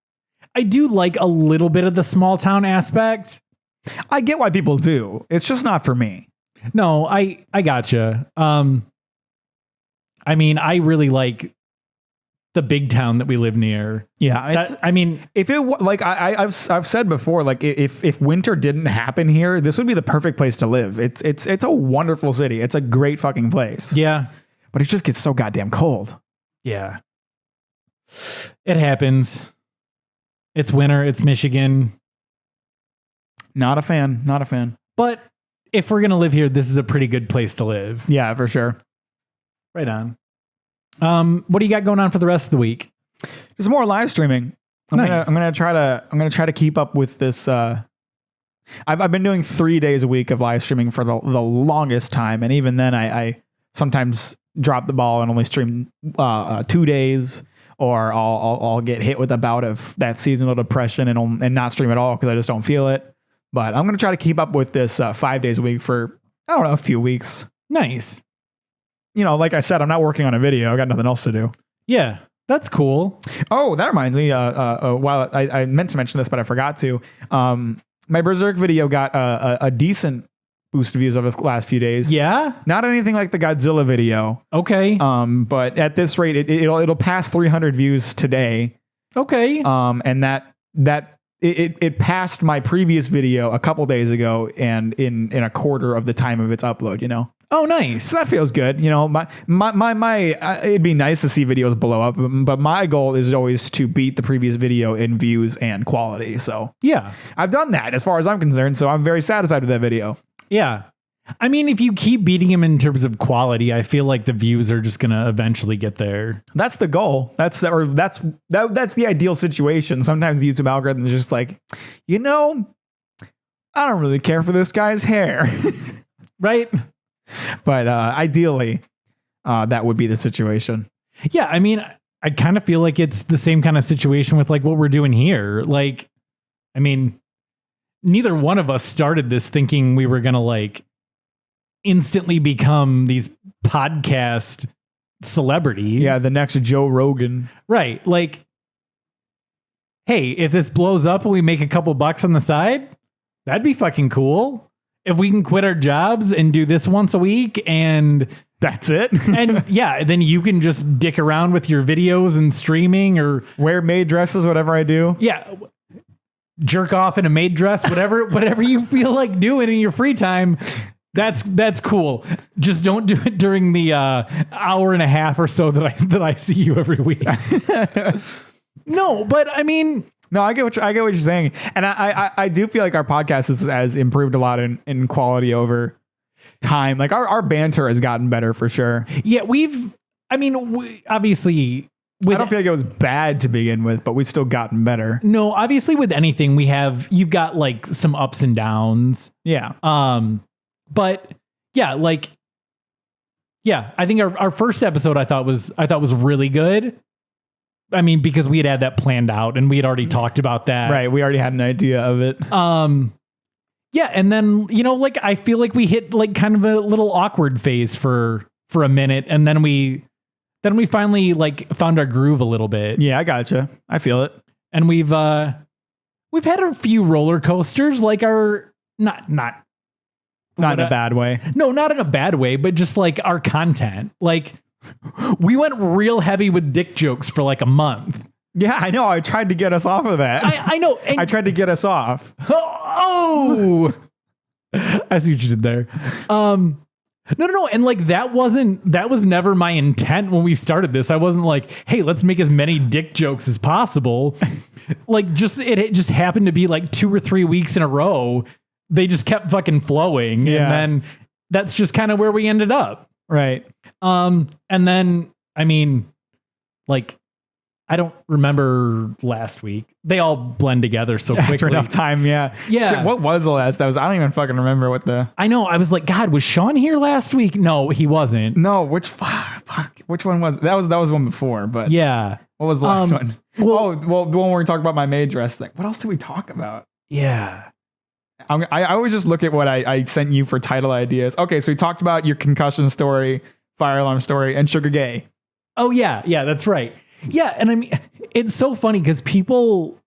I do like a little bit of the small town aspect. I get why people do. It's just not for me. No, I gotcha. I mean, I really like the big town that we live near. Yeah, I mean, if it like I've said before, like if winter didn't happen here, this would be the perfect place to live. It's a wonderful city. It's a great fucking place. Yeah, but it just gets so goddamn cold. Yeah, it happens. It's winter. It's Michigan. Not a fan. But if we're gonna live here, this is a pretty good place to live. Yeah, for sure. Right on. What do you got going on for the rest of the week? There's more live streaming. I'm gonna try to keep up with this. I've been doing 3 days a week of live streaming for the longest time, and even then, I sometimes drop the ball and only stream 2 days, or I'll get hit with a bout of that seasonal depression and not stream at all because I just don't feel it. But I'm gonna try to keep up with this 5 days a week for a few weeks. Nice. You know, like I said, I'm not working on a video. I got nothing else to do. Yeah, that's cool. Oh, that reminds me. While I meant to mention this, but I forgot to. My Berserk video got a decent boost of views over the last few days. Yeah, not anything like the Godzilla video. Okay. But at this rate, it'll pass 300 views today. Okay. And it passed my previous video a couple days ago, and in a quarter of the time of its upload. You know. Oh, nice. So that feels good. You know, my it'd be nice to see videos blow up, but my goal is always to beat the previous video in views and quality. So yeah, I've done that as far as I'm concerned. So I'm very satisfied with that video. Yeah. I mean, if you keep beating him in terms of quality, I feel like the views are just going to eventually get there. That's the goal. That's the ideal situation. Sometimes the YouTube algorithm is just like, you know, I don't really care for this guy's hair. Right. But ideally, that would be the situation. Yeah, I mean, I kind of feel like it's the same kind of situation with like what we're doing here. Like, I mean, neither one of us started this thinking we were going to like instantly become these podcast celebrities. Yeah, the next Joe Rogan. Right. Like, hey, if this blows up and we make a couple bucks on the side, that'd be fucking cool. If we can quit our jobs and do this once a week and that's it. And yeah, then you can just dick around with your videos and streaming or wear maid dresses, whatever I do. Yeah. jerk off in a maid dress, whatever you feel like doing in your free time. That's cool. Just don't do it during the hour and a half or so that I see you every week. No, but I mean, no, I get what you're saying, and I do feel like our podcast has improved a lot in quality over time. Like our banter has gotten better for sure. Yeah, obviously. I don't feel like it was bad to begin with, but we've still gotten better. No, obviously with anything you've got like some ups and downs. Yeah. But yeah, I think our first episode I thought was really good. I mean, because we had that planned out and we had already talked about that. Right. We already had an idea of it. Yeah. And then, I feel like we hit like kind of a little awkward phase for a minute. And then we finally like found our groove a little bit. Yeah, I gotcha. I feel it. And we've had a few roller coasters, like not in a bad way. No, not in a bad way, but just like our content. Like we went real heavy with dick jokes for like a month. Yeah, I know. I tried to get us off of that. I know. I tried to get us off. Oh, I see what you did there. No. And like, that was never my intent when we started this. I wasn't like, hey, let's make as many dick jokes as possible. Like it just happened to be like 2 or 3 weeks in a row. They just kept fucking flowing. Yeah. And then that's just kind of where we ended up. Right. And then, I mean, like, I don't remember last week. They all blend together so quickly. After enough time, yeah. Yeah. Shit, what was the last? I don't even fucking remember what the... I know. I was like, God, was Sean here last week? No, he wasn't. No, which one was... That was one before, but... Yeah. What was the last one? Well, the one where we talked about my maid dress thing. What else did we talk about? Yeah. I always just look at what I sent you for title ideas. Okay, so we talked about your concussion story, fire alarm story, and Sugar Gay. Oh, yeah. Yeah, that's right. Yeah, and I mean, it's so funny because people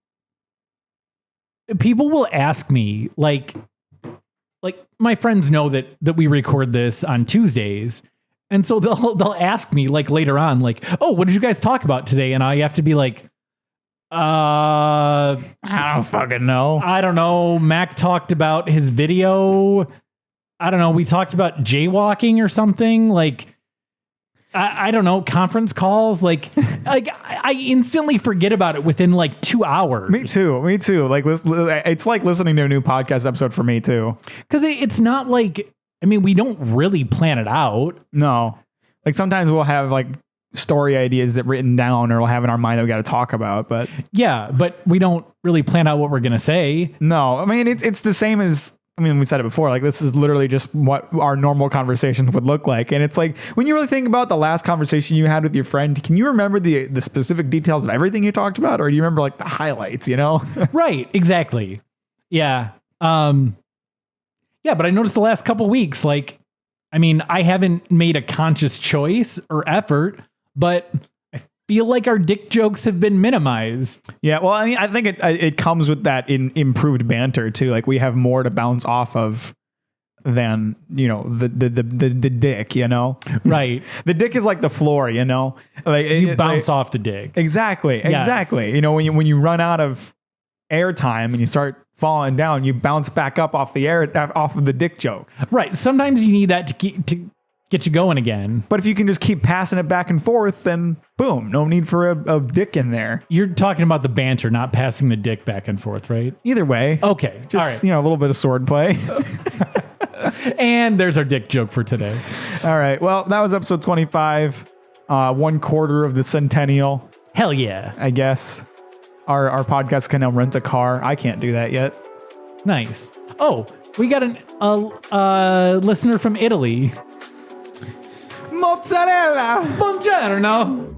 will ask me, like my friends know that we record this on Tuesdays, and so they'll ask me like later on, like, oh, what did you guys talk about today? And I have to be like, I don't fucking know. I don't know. Mack talked about his video. I don't know. We talked about jaywalking or something. Like, I don't know, conference calls. Like I instantly forget about it within like 2 hours. Me too. Like, it's like listening to a new podcast episode for me too. Because it's not like, I mean, we don't really plan it out. No. Like sometimes we'll have like story ideas that written down or we'll have in our mind that we got to talk about. But yeah, but we don't really plan out what we're going to say. No, I mean, it's the same as, I mean, we said it before, like this is literally just what our normal conversations would look like. And it's like, when you really think about the last conversation you had with your friend, can you remember the specific details of everything you talked about? Or do you remember like the highlights, you know? Right. Exactly. Yeah. Yeah. But I noticed the last couple weeks, like, I mean, I haven't made a conscious choice or effort, but I feel like our dick jokes have been minimized. Yeah, well, I mean, I think it comes with that improved banter too. Like we have more to bounce off of than, you know, the dick, you know? Right. The dick is like the floor, you know? Like you bounce off the dick. Exactly. Yes. Exactly. You know, when you run out of airtime and you start falling down, you bounce back up off of the dick joke. Right. Sometimes you need that to get you going again. But if you can just keep passing it back and forth, then boom, no need for a dick in there. You're talking about the banter, not passing the dick back and forth, right? Either way. Okay. Just, all right. You know, a little bit of sword play. And there's our dick joke for today. All right. Well, that was episode 25. 1/4 of the centennial. Hell yeah. I guess. Our podcast can now rent a car. I can't do that yet. Nice. Oh, we got a listener from Italy. Mozzarella. Buongiorno.